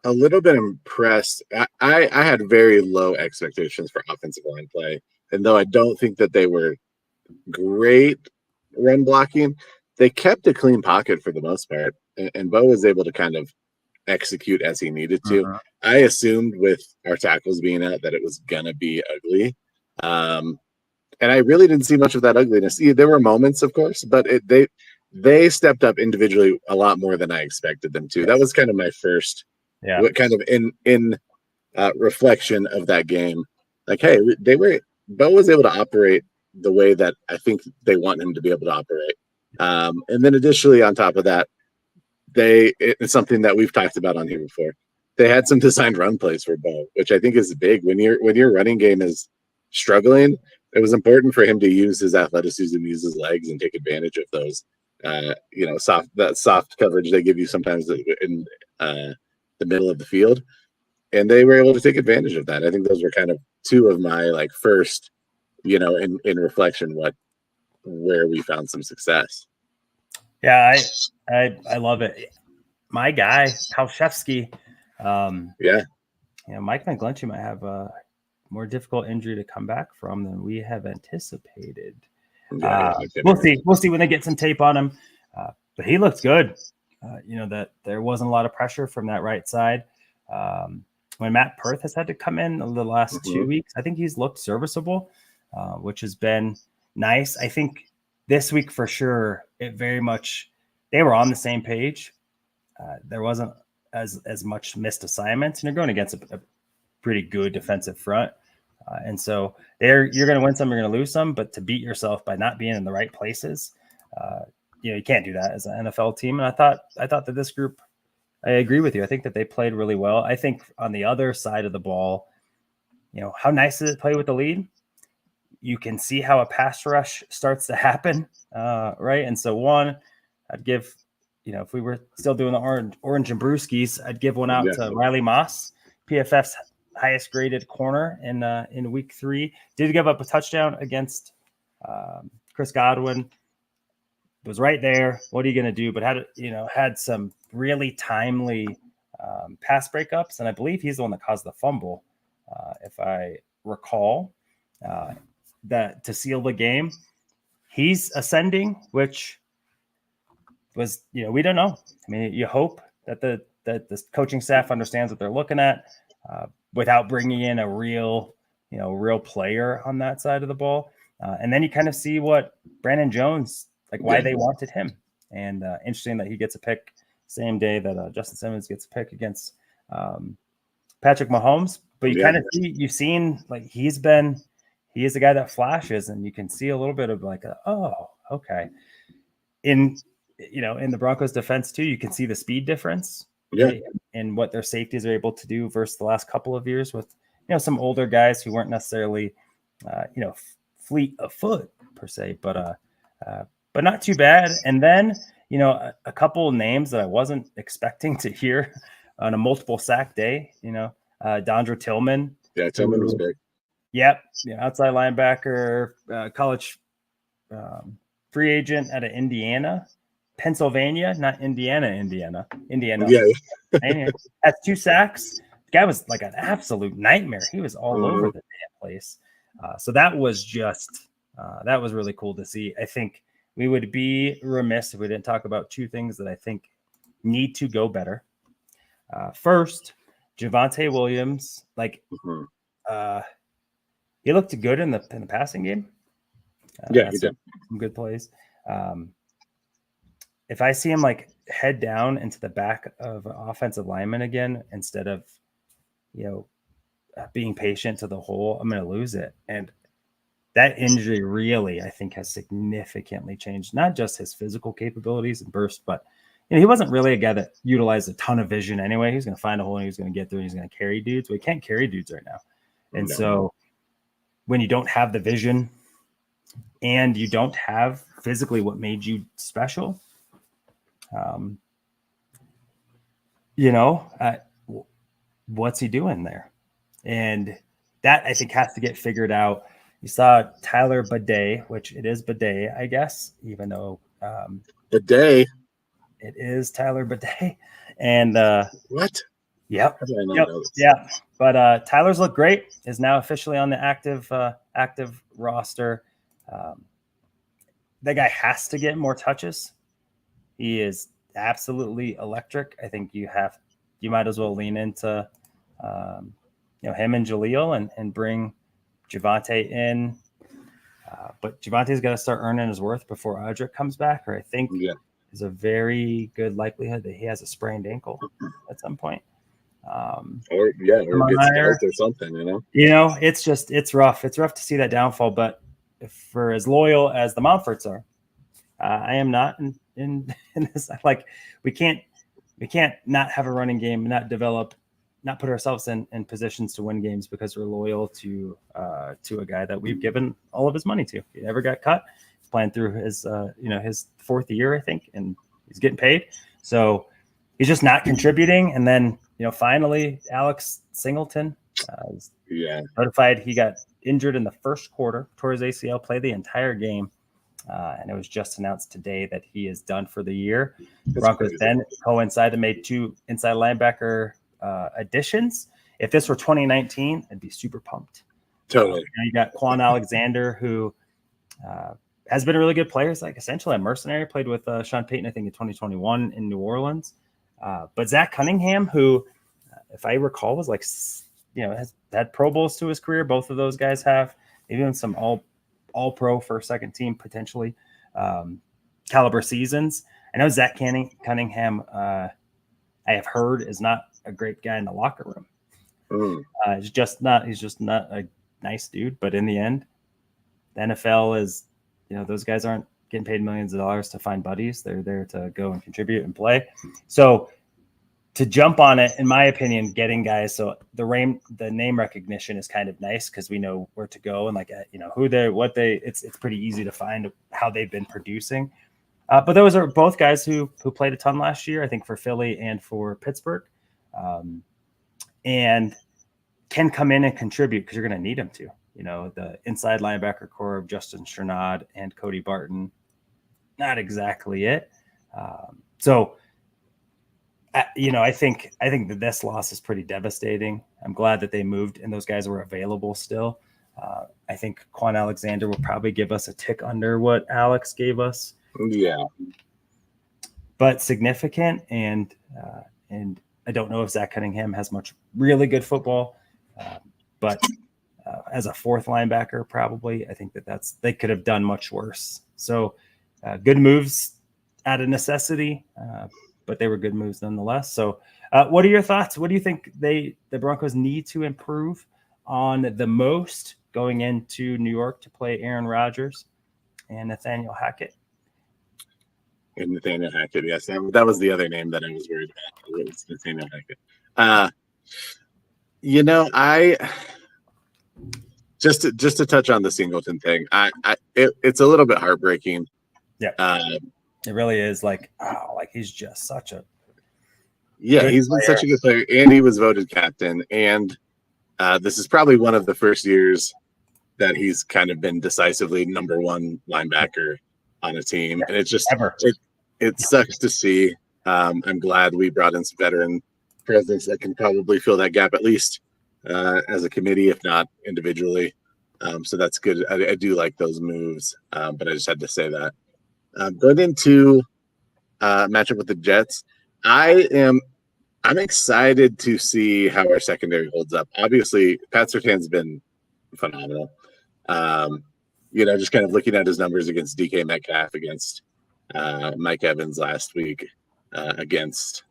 a little bit impressed. I had very low expectations for offensive line play, and though I don't think that they were great run blocking, they kept a clean pocket for the most part, and Bo was able to kind of execute as he needed to. Uh-huh. I assumed with our tackles being out that it was gonna be ugly, and I really didn't see much of that ugliness. There were moments, of course, but they stepped up individually a lot more than I expected them to. That was kind of my first, kind of in reflection of that game. Like, hey, Bo was able to operate the way that I think they want him to be able to operate. And then additionally, on top of that, it's something that we've talked about on here before. They had some designed run plays for Bo, which I think is big. When your running game is struggling, it was important for him to use his athleticism, use his legs, and take advantage of those. Soft coverage they give you sometimes in the middle of the field, and they were able to take advantage of that. I think those were kind of two of my first, in reflection, where we found some success. Yeah, I love it. My guy, Palshevsky. Mike McGlinchey might have a more difficult injury to come back from than we have anticipated. We'll see. We'll see when they get some tape on him. But he looked good. That there wasn't a lot of pressure from that right side. When Matt Perth has had to come in the last 2 weeks, I think he's looked serviceable, which has been nice. I think this week for sure, they were on the same page. There wasn't as much missed assignments, and you're going against a pretty good defensive front. And so you're going to win some, you're going to lose some, but to beat yourself by not being in the right places, you can't do that as an NFL team. And I thought that this group, I agree with you. I think that they played really well. I think on the other side of the ball, how nice is it to play with the lead? You can see how a pass rush starts to happen, right? And so I'd give, if we were still doing the orange and brewskis, I'd give one out to Riley Moss, PFF's highest graded corner in week 3. Did give up a touchdown against Chris Godwin. Was right there. What are you going to do? But had some really timely pass breakups, and I believe he's the one that caused the fumble, if I recall, that to seal the game. He's ascending, which was we don't know. I mean, you hope that the coaching staff understands what they're looking at, without bringing in a real player on that side of the ball, and then you kind of see what Brandon Jones. Why they wanted him. And interesting that he gets a pick same day that Justin Simmons gets a pick against Patrick Mahomes. But you kind of see, you've seen he is a guy that flashes, and you can see a little bit of okay. In the Broncos defense too, you can see the speed difference and what their safeties are able to do versus the last couple of years with some older guys who weren't necessarily fleet of foot per se, but not too bad. And then, a couple of names that I wasn't expecting to hear on a multiple sack day, Dondra Tillman. Yeah, Tillman was big. Yep. Outside linebacker, college free agent out of Pennsylvania, not Indiana. Yeah. Has 2 sacks. The guy was like an absolute nightmare. He was all over the damn place. So that was that was really cool to see. I think we would be remiss if we didn't talk about 2 things that I think need to go better. First, Javonte Williams, he looked good in the passing game. He did some good plays. If I see him head down into the back of an offensive lineman again instead of being patient to the hole, I'm going to lose it. And that injury really, I think, has significantly changed not just his physical capabilities and burst, but he wasn't really a guy that utilized a ton of vision anyway. He's going to find a hole and he's going to get through and he's going to carry dudes. But he can't carry dudes right now. And so when you don't have the vision and you don't have physically what made you special, what's he doing there? And that, I think, has to get figured out. You saw Tyler Bidet, which it is Bidet, I guess, even though Bidet. It is Tyler Bidet. And what? Yep. Yeah. But Tyler's looked great. Is now officially on the active roster. That guy has to get more touches. He is absolutely electric. I think you might as well lean into him and Jaleel and bring Javonte in. But Javante's got to start earning his worth before Audric comes back, or I think there's a very good likelihood that he has a sprained ankle at some point. Or gets hurt or something, it's rough. It's rough to see that downfall, but for as loyal as the Montforts are, I am not in this. We can't we can't not have a running game, not develop, not put ourselves in positions to win games because we're loyal to a guy that we've given all of his money to. He never got cut. He's playing through his his fourth year, I think, and he's getting paid. So he's just not contributing. And then finally, Alex Singleton was notified he got injured in the first quarter, tore his ACL, played the entire game. And it was just announced today that he is done for the year. The Broncos then coincided and made 2 inside linebacker additions. If this were 2019, I'd be super pumped. Totally. You got Quan Alexander, who has been a really good player. He's like essentially a mercenary. Played with Sean Payton, I think, in 2021 in New Orleans. But Zach Cunningham, who, if I recall, was like, has had Pro Bowls to his career. Both of those guys have. Even some all-pro first, second team, potentially caliber seasons. I know Zach Cunningham, I have heard, is not a great guy in the locker room. He's just not a nice dude. But in the end, the NFL is, those guys aren't getting paid millions of dollars to find buddies. They're there to go and contribute and play. So to jump on it, in my opinion, getting guys, so the name recognition is kind of nice because we know where to go and who they're, what they. It's pretty easy to find how they've been producing. But those are both guys who played a ton last year, I think, for Philly and for Pittsburgh, and can come in and contribute because you're going to need them to. The inside linebacker core of Justin Strnad and Cody Barton, not exactly it. I think that this loss is pretty devastating. I'm glad that they moved and those guys were available still. I think Quan Alexander will probably give us a tick under what Alex gave us. Yeah. But significant, and I don't know if Zach Cunningham has much really good football, but as a fourth linebacker, probably, I think they could have done much worse. So good moves out of necessity, but they were good moves nonetheless. So what are your thoughts? What do you think the Broncos need to improve on the most going into New York to play Aaron Rodgers and Nathaniel Hackett? And Nathaniel Hackett, yes. That was the other name that I was worried about. It was Nathaniel Hackett. Just to touch on the Singleton thing, it's a little bit heartbreaking. Yeah. It really is he's just such a he's been such a good player, and he was voted captain, and this is probably one of the first years that he's kind of been decisively number one linebacker on a team, and it's just it sucks to see. I'm glad we brought in some veteran presence that can probably fill that gap, at least as a committee, if not individually. So that's good. I do like those moves, but I just had to say that. Going into matchup with the Jets, I'm excited to see how our secondary holds up. Obviously, Pat Surtain's been phenomenal. Just kind of looking at his numbers against DK Metcalf, against Mike Evans last week, against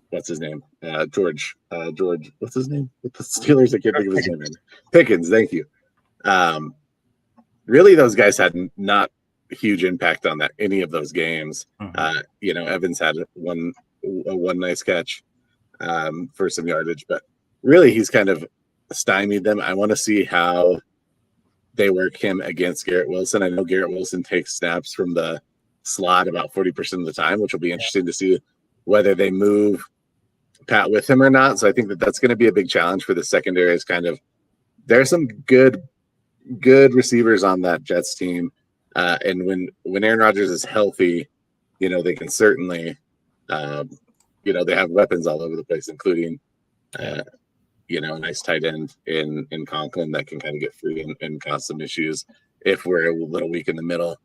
what's his name? George, what's his name? With the Steelers, I can't think of his name. Pickens, thank you. Really, those guys had not huge impact on any of those games. Evans had one nice catch for some yardage, but really he's kind of stymied them. I want to see how they work him against Garrett Wilson. I know Garrett Wilson takes snaps from the slot about 40% of the time, which will be interesting to see whether they move Pat with him or not. So I think that's going to be a big challenge for the secondary. Is kind of, there's some good receivers on that Jets team. And when Aaron Rodgers is healthy, they can certainly, they have weapons all over the place, including, a nice tight end in Conklin that can kind of get free and cause some issues if we're a little weak in the middle.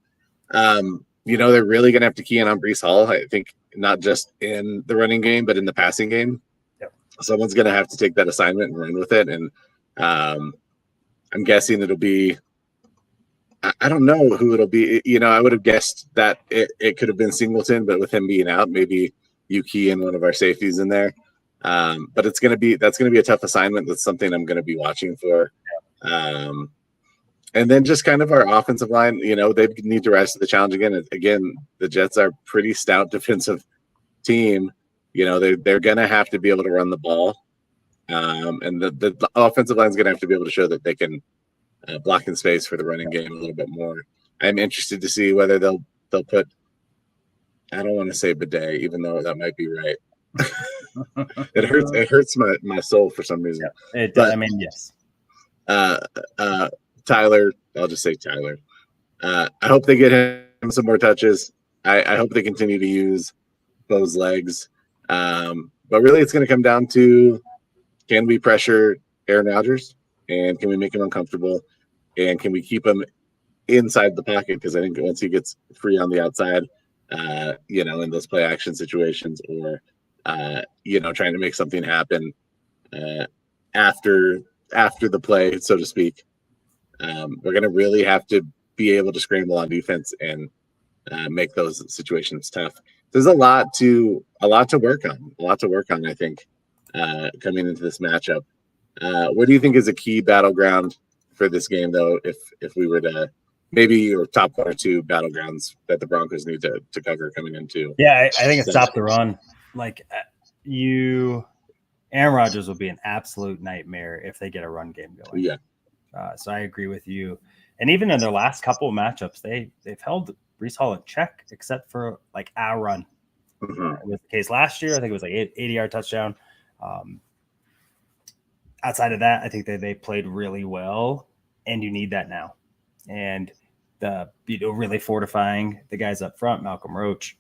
They're really going to have to key in on Breece Hall, I think, not just in the running game, but in the passing game. Yep. Someone's going to have to take that assignment and run with it. And I'm guessing it'll be, I don't know who it'll be. I would have guessed that it could have been Singleton, but with him being out, maybe you key in one of our safeties in there. But that's going to be a tough assignment. That's something I'm going to be watching for. And then just kind of our offensive line, they need to rise to the challenge again. Again, the Jets are pretty stout defensive team, they're going to have to be able to run the ball. And the offensive line is going to have to be able to show that they can block in space for the running game a little bit more. I'm interested to see whether they'll put, I don't want to say bidet, even though that might be right. It hurts my soul for some reason. Yeah, it does. Yes. Tyler, I'll just say Tyler. I hope they get him some more touches. I hope they continue to use those legs. But really, it's going to come down to, can we pressure Aaron Rodgers, and can we make him uncomfortable, and can we keep him inside the pocket? Because I think once he gets free on the outside, in those play action situations, or trying to make something happen after the play, so to speak, we're going to really have to be able to scramble on defense and make those situations tough. There's a lot to work on. I think coming into this matchup. What do you think is a key battleground for this game, though? If we were to maybe your top 1 or 2 battlegrounds that the Broncos need to cover coming into? Yeah, I think it's stop the run. Like Aaron Rodgers will be an absolute nightmare if they get a run game going. Yeah. So I agree with you. And even in their last couple of matchups, they've held Breece Hall in check, except for like a run. It was the case last year. I think it was like 80-yard touchdown. Outside of that, I think that they played really well, and you need that now. And really fortifying the guys up front, Malcolm Roach,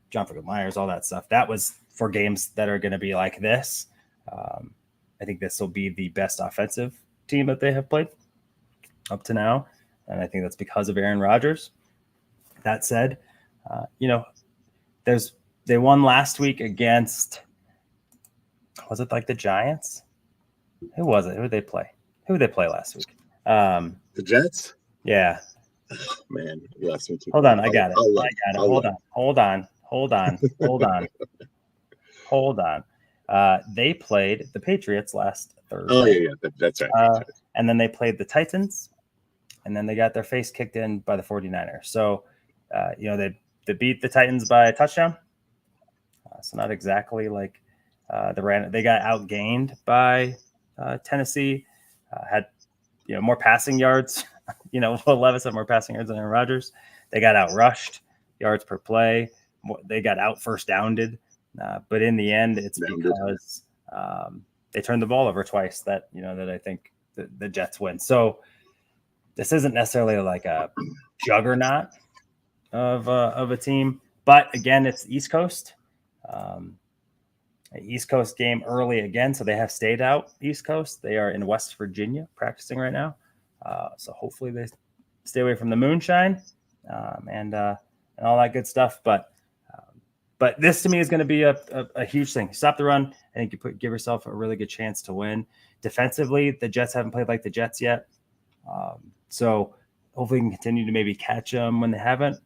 John Myers, all that stuff. That was for games that are going to be like this. I think this will be the best offensive team that they have played up to now, and I think that's because of Aaron Rodgers. That said, they won last week against, was it like the Giants? Who was it? Who did they play? Who did they play last week? The Jets? Yeah. Oh, man, you asked me to. Hold on, I got it. Hold on. They played the Patriots last Thursday. Oh, yeah, that's right. And then they played the Titans, and then they got their face kicked in by the 49ers. So, they beat the Titans by a touchdown. So not exactly like they got outgained by Tennessee, had more passing yards. Will Levis had more passing yards than Aaron Rodgers. They got outrushed, yards per play. They got out first downed. But in the end, it's because they turned the ball over twice that I think the Jets win. So this isn't necessarily like a juggernaut of a team, but again, it's East Coast. East Coast game early again, so they have stayed out East Coast. They are in West Virginia practicing right now, so hopefully they stay away from the moonshine and all that good stuff. But this to me is going to be a huge thing. Stop the run. I think you give yourself a really good chance to win. Defensively, the Jets haven't played like the Jets yet, so hopefully you can continue to maybe catch them when they haven't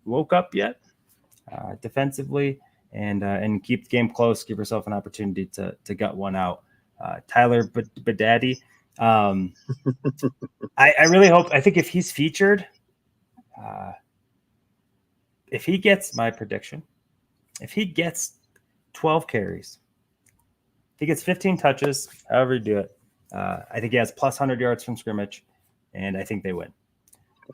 woke up yet defensively. And keep the game close. Give yourself an opportunity to gut one out. Tyler Badaddy. I really hope. I think if he's featured, if he gets my prediction, if he gets 12 carries, if he gets 15 touches, however you do it, I think he has plus 100 yards from scrimmage, and I think they win.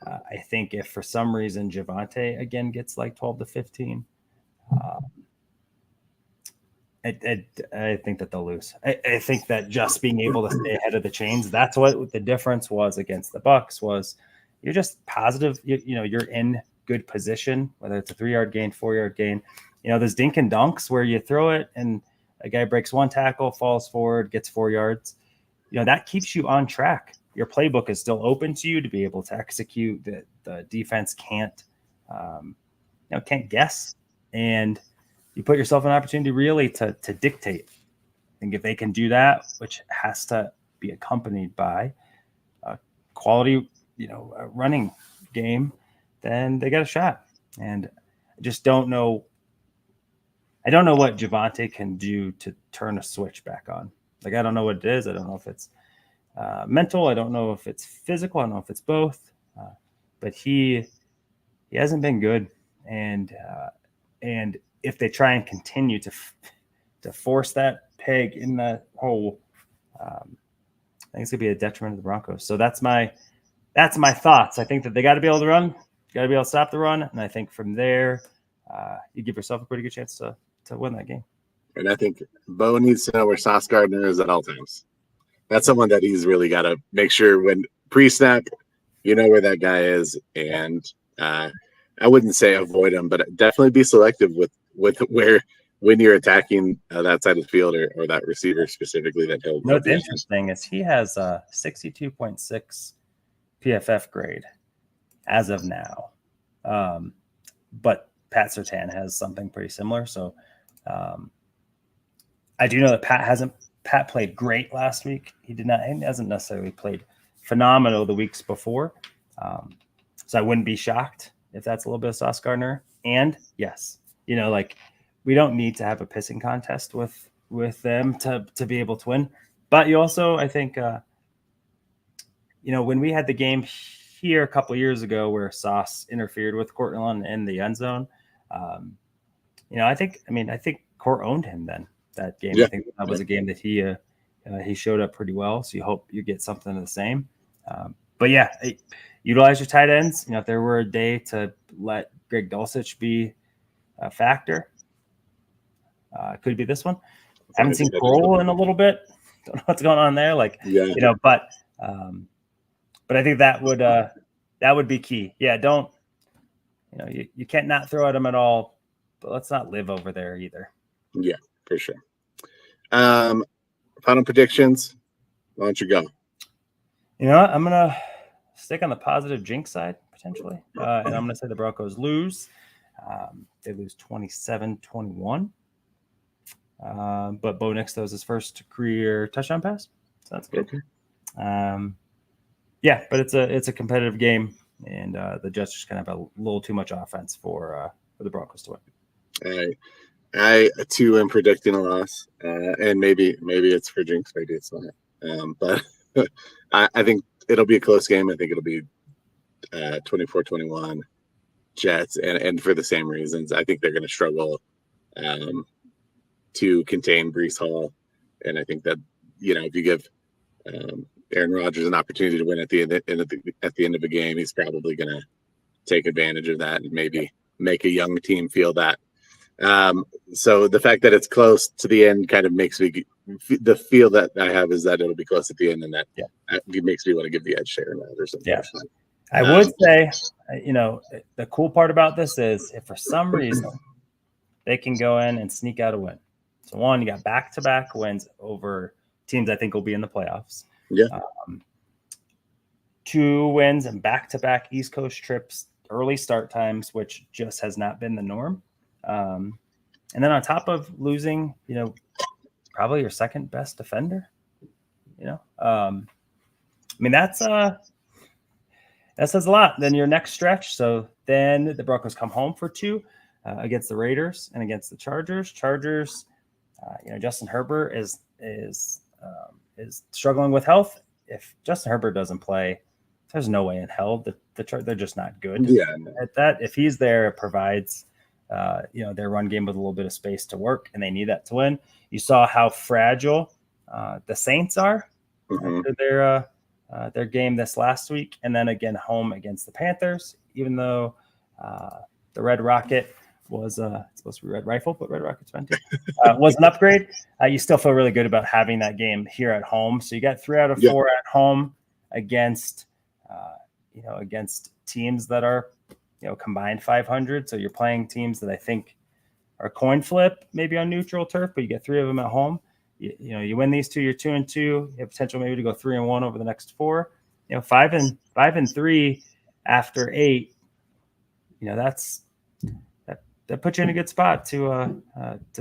I think if for some reason Javonte again gets like 12 to 15. I think that they'll lose. I think that just being able to stay ahead of the chains, that's what the difference was against the Bucs, was you're just positive. You're in good position, whether it's a 3-yard gain, 4-yard gain. There's dink and dunks where you throw it and a guy breaks one tackle, falls forward, gets 4 yards. That keeps you on track. Your playbook is still open to you to be able to execute. The defense can't guess, and you put yourself in an opportunity really to dictate. I think if they can do that, which has to be accompanied by a quality, a running game, then they got a shot. And I just don't know. I don't know what Javonte can do to turn a switch back on. Like, I don't know what it is. I don't know if it's mental. I don't know if it's physical. I don't know if it's both. But he hasn't been good. And if they try and continue to force that peg in that hole, I think it's gonna be a detriment to the Broncos. So that's my thoughts. I think that they got to be able to run, got to be able to stop the run, and I think from there, you give yourself a pretty good chance to win that game. And I think Bo needs to know where Sauce Gardner is at all times. That's someone that he's really got to make sure when pre-snap, you know where that guy is, and I wouldn't say avoid him, but definitely be selective with where when you're attacking that side of the field or that receiver specifically that he'll. What's interesting is he has a 62.6 PFF grade as of now, but Pat Surtain has something pretty similar. So I do know that Pat played great last week. He hasn't necessarily played phenomenal the weeks before. So I wouldn't be shocked if that's a little bit of Sauce Gardner. And yes, we don't need to have a pissing contest with them to be able to win. But you also, I think, when we had the game here a couple of years ago where Sauce interfered with Courtland in the end zone, I think Court owned him then that game. Yeah. I think that was a game that he showed up pretty well. So you hope you get something of the same. But yeah, utilize your tight ends. If there were a day to let Greg Dulcich be a factor, could be this one. I haven't seen Kroll in a little bit. Don't know what's going on there. But I think that would be key. Yeah, don't you can't not throw at them at all, but let's not live over there either. Yeah, for sure. Final predictions. Why don't you go? I'm gonna stick on the positive jinx side potentially, and I'm gonna say the Broncos lose. They lose 27-21. But Bo Nix throws his first career touchdown pass. So that's good. Okay. Yeah, but it's a competitive game, and the Jets just kind of have a little too much offense for the Broncos to win. I too am predicting a loss, and maybe it's for jinx, maybe it's not. But I think it'll be a close game. I think it'll be 24-21 Jets, and for the same reasons. I think they're going to struggle to contain Breece Hall, and I think that if you give Aaron Rodgers an opportunity to win at the end of a game, he's probably going to take advantage of that and maybe make a young team feel that. So the fact that it's close to the end kind of makes me the feel that I have is that it'll be close at the end, and that it makes me want to give the edge to Aaron Rodgers. Yeah, I would say, the cool part about this is if for some reason they can go in and sneak out a win. So one, you got back-to-back wins over teams I think will be in the playoffs. Yeah. 2 wins and back-to-back East Coast trips, early start times, which just has not been the norm. And then on top of losing, probably your second best defender, that says a lot. Then your next stretch. So then the Broncos come home for 2 against the Raiders and against the Chargers. Justin Herbert is struggling with health. If Justin Herbert doesn't play, there's no way in hell that they're just not good at that. If he's there, it provides their run game with a little bit of space to work, and they need that to win. You saw how fragile the Saints are after their game this last week, and then again home against the Panthers. Even though the Red Rocket was supposed to be Red Rifle, but Red Rocket's fun too. Was an upgrade. You still feel really good about having that game here at home. So you got 3 out of 4 at home against against teams that are combined 500. So you're playing teams that I think are coin flip, maybe on neutral turf, but you get 3 of them at home. You win these 2, you're 2-2. You have potential maybe to go 3-1 over the next 4. 5-3 after 8. That puts you in a good spot to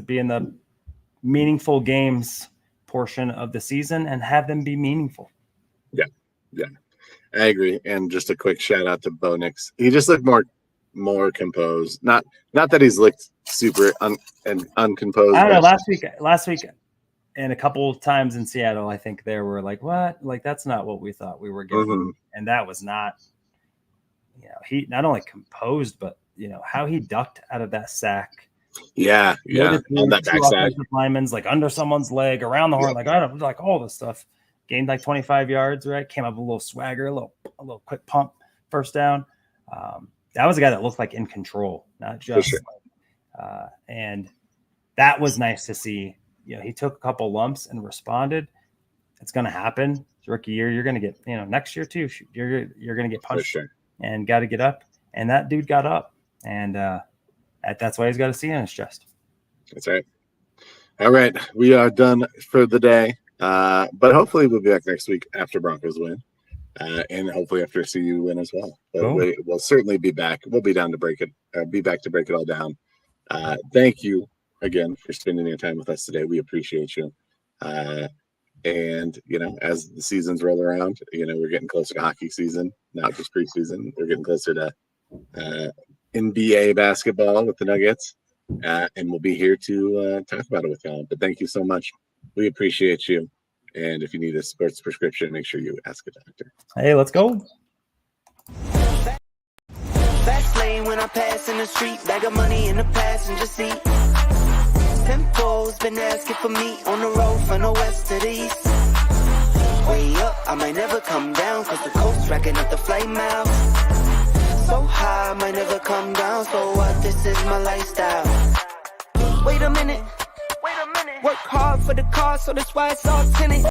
be in the meaningful games portion of the season and have them be meaningful. Yeah, I agree. And just a quick shout out to Bo Nix. He just looked more composed. Not that he's looked super uncomposed. I don't know. Last week, and a couple of times in Seattle, I think there were like, what? Like, that's not what we thought we were getting. And that was not, he not only composed, but how he ducked out of that sack Yeah. On that Two backside. offensive linemen, like under someone's leg, around the horn, like I don't like all this stuff. Gained like 25 yards, right? Came up with a little swagger, a little quick pump, first down. That was a guy that looked like in control, not just. Sure. And that was nice to see. You know, he took a couple lumps and responded. It's going to happen. It's rookie year. You're going to get, next year too. You're going to get punched and got to get up. And that dude got up, and that's why he's got a C on his chest. That's right. All right, we are done for the day. But hopefully we'll be back next week after Broncos win, and hopefully after CU win as well. But we'll certainly be back. We'll be down to break it all down. Thank you again for spending your time with us today. We appreciate you. And as the seasons roll around, we're getting closer to hockey season, not just preseason. We're getting closer to NBA basketball with the Nuggets, and we'll be here to talk about it with y'all. But thank you so much. We appreciate you. And if you need a sports prescription, make sure you ask a doctor. Hey, let's go. Fast lane when I pass in the street, bag of money in the passenger seat. Tempo's been asking for me on the road from the west to the east. Way up, I might never come down, cause the coast's racking up the flight miles. So high, I might never come down, so what, this is my lifestyle. Wait a minute. Work hard for the car, so that's why it's all tinted.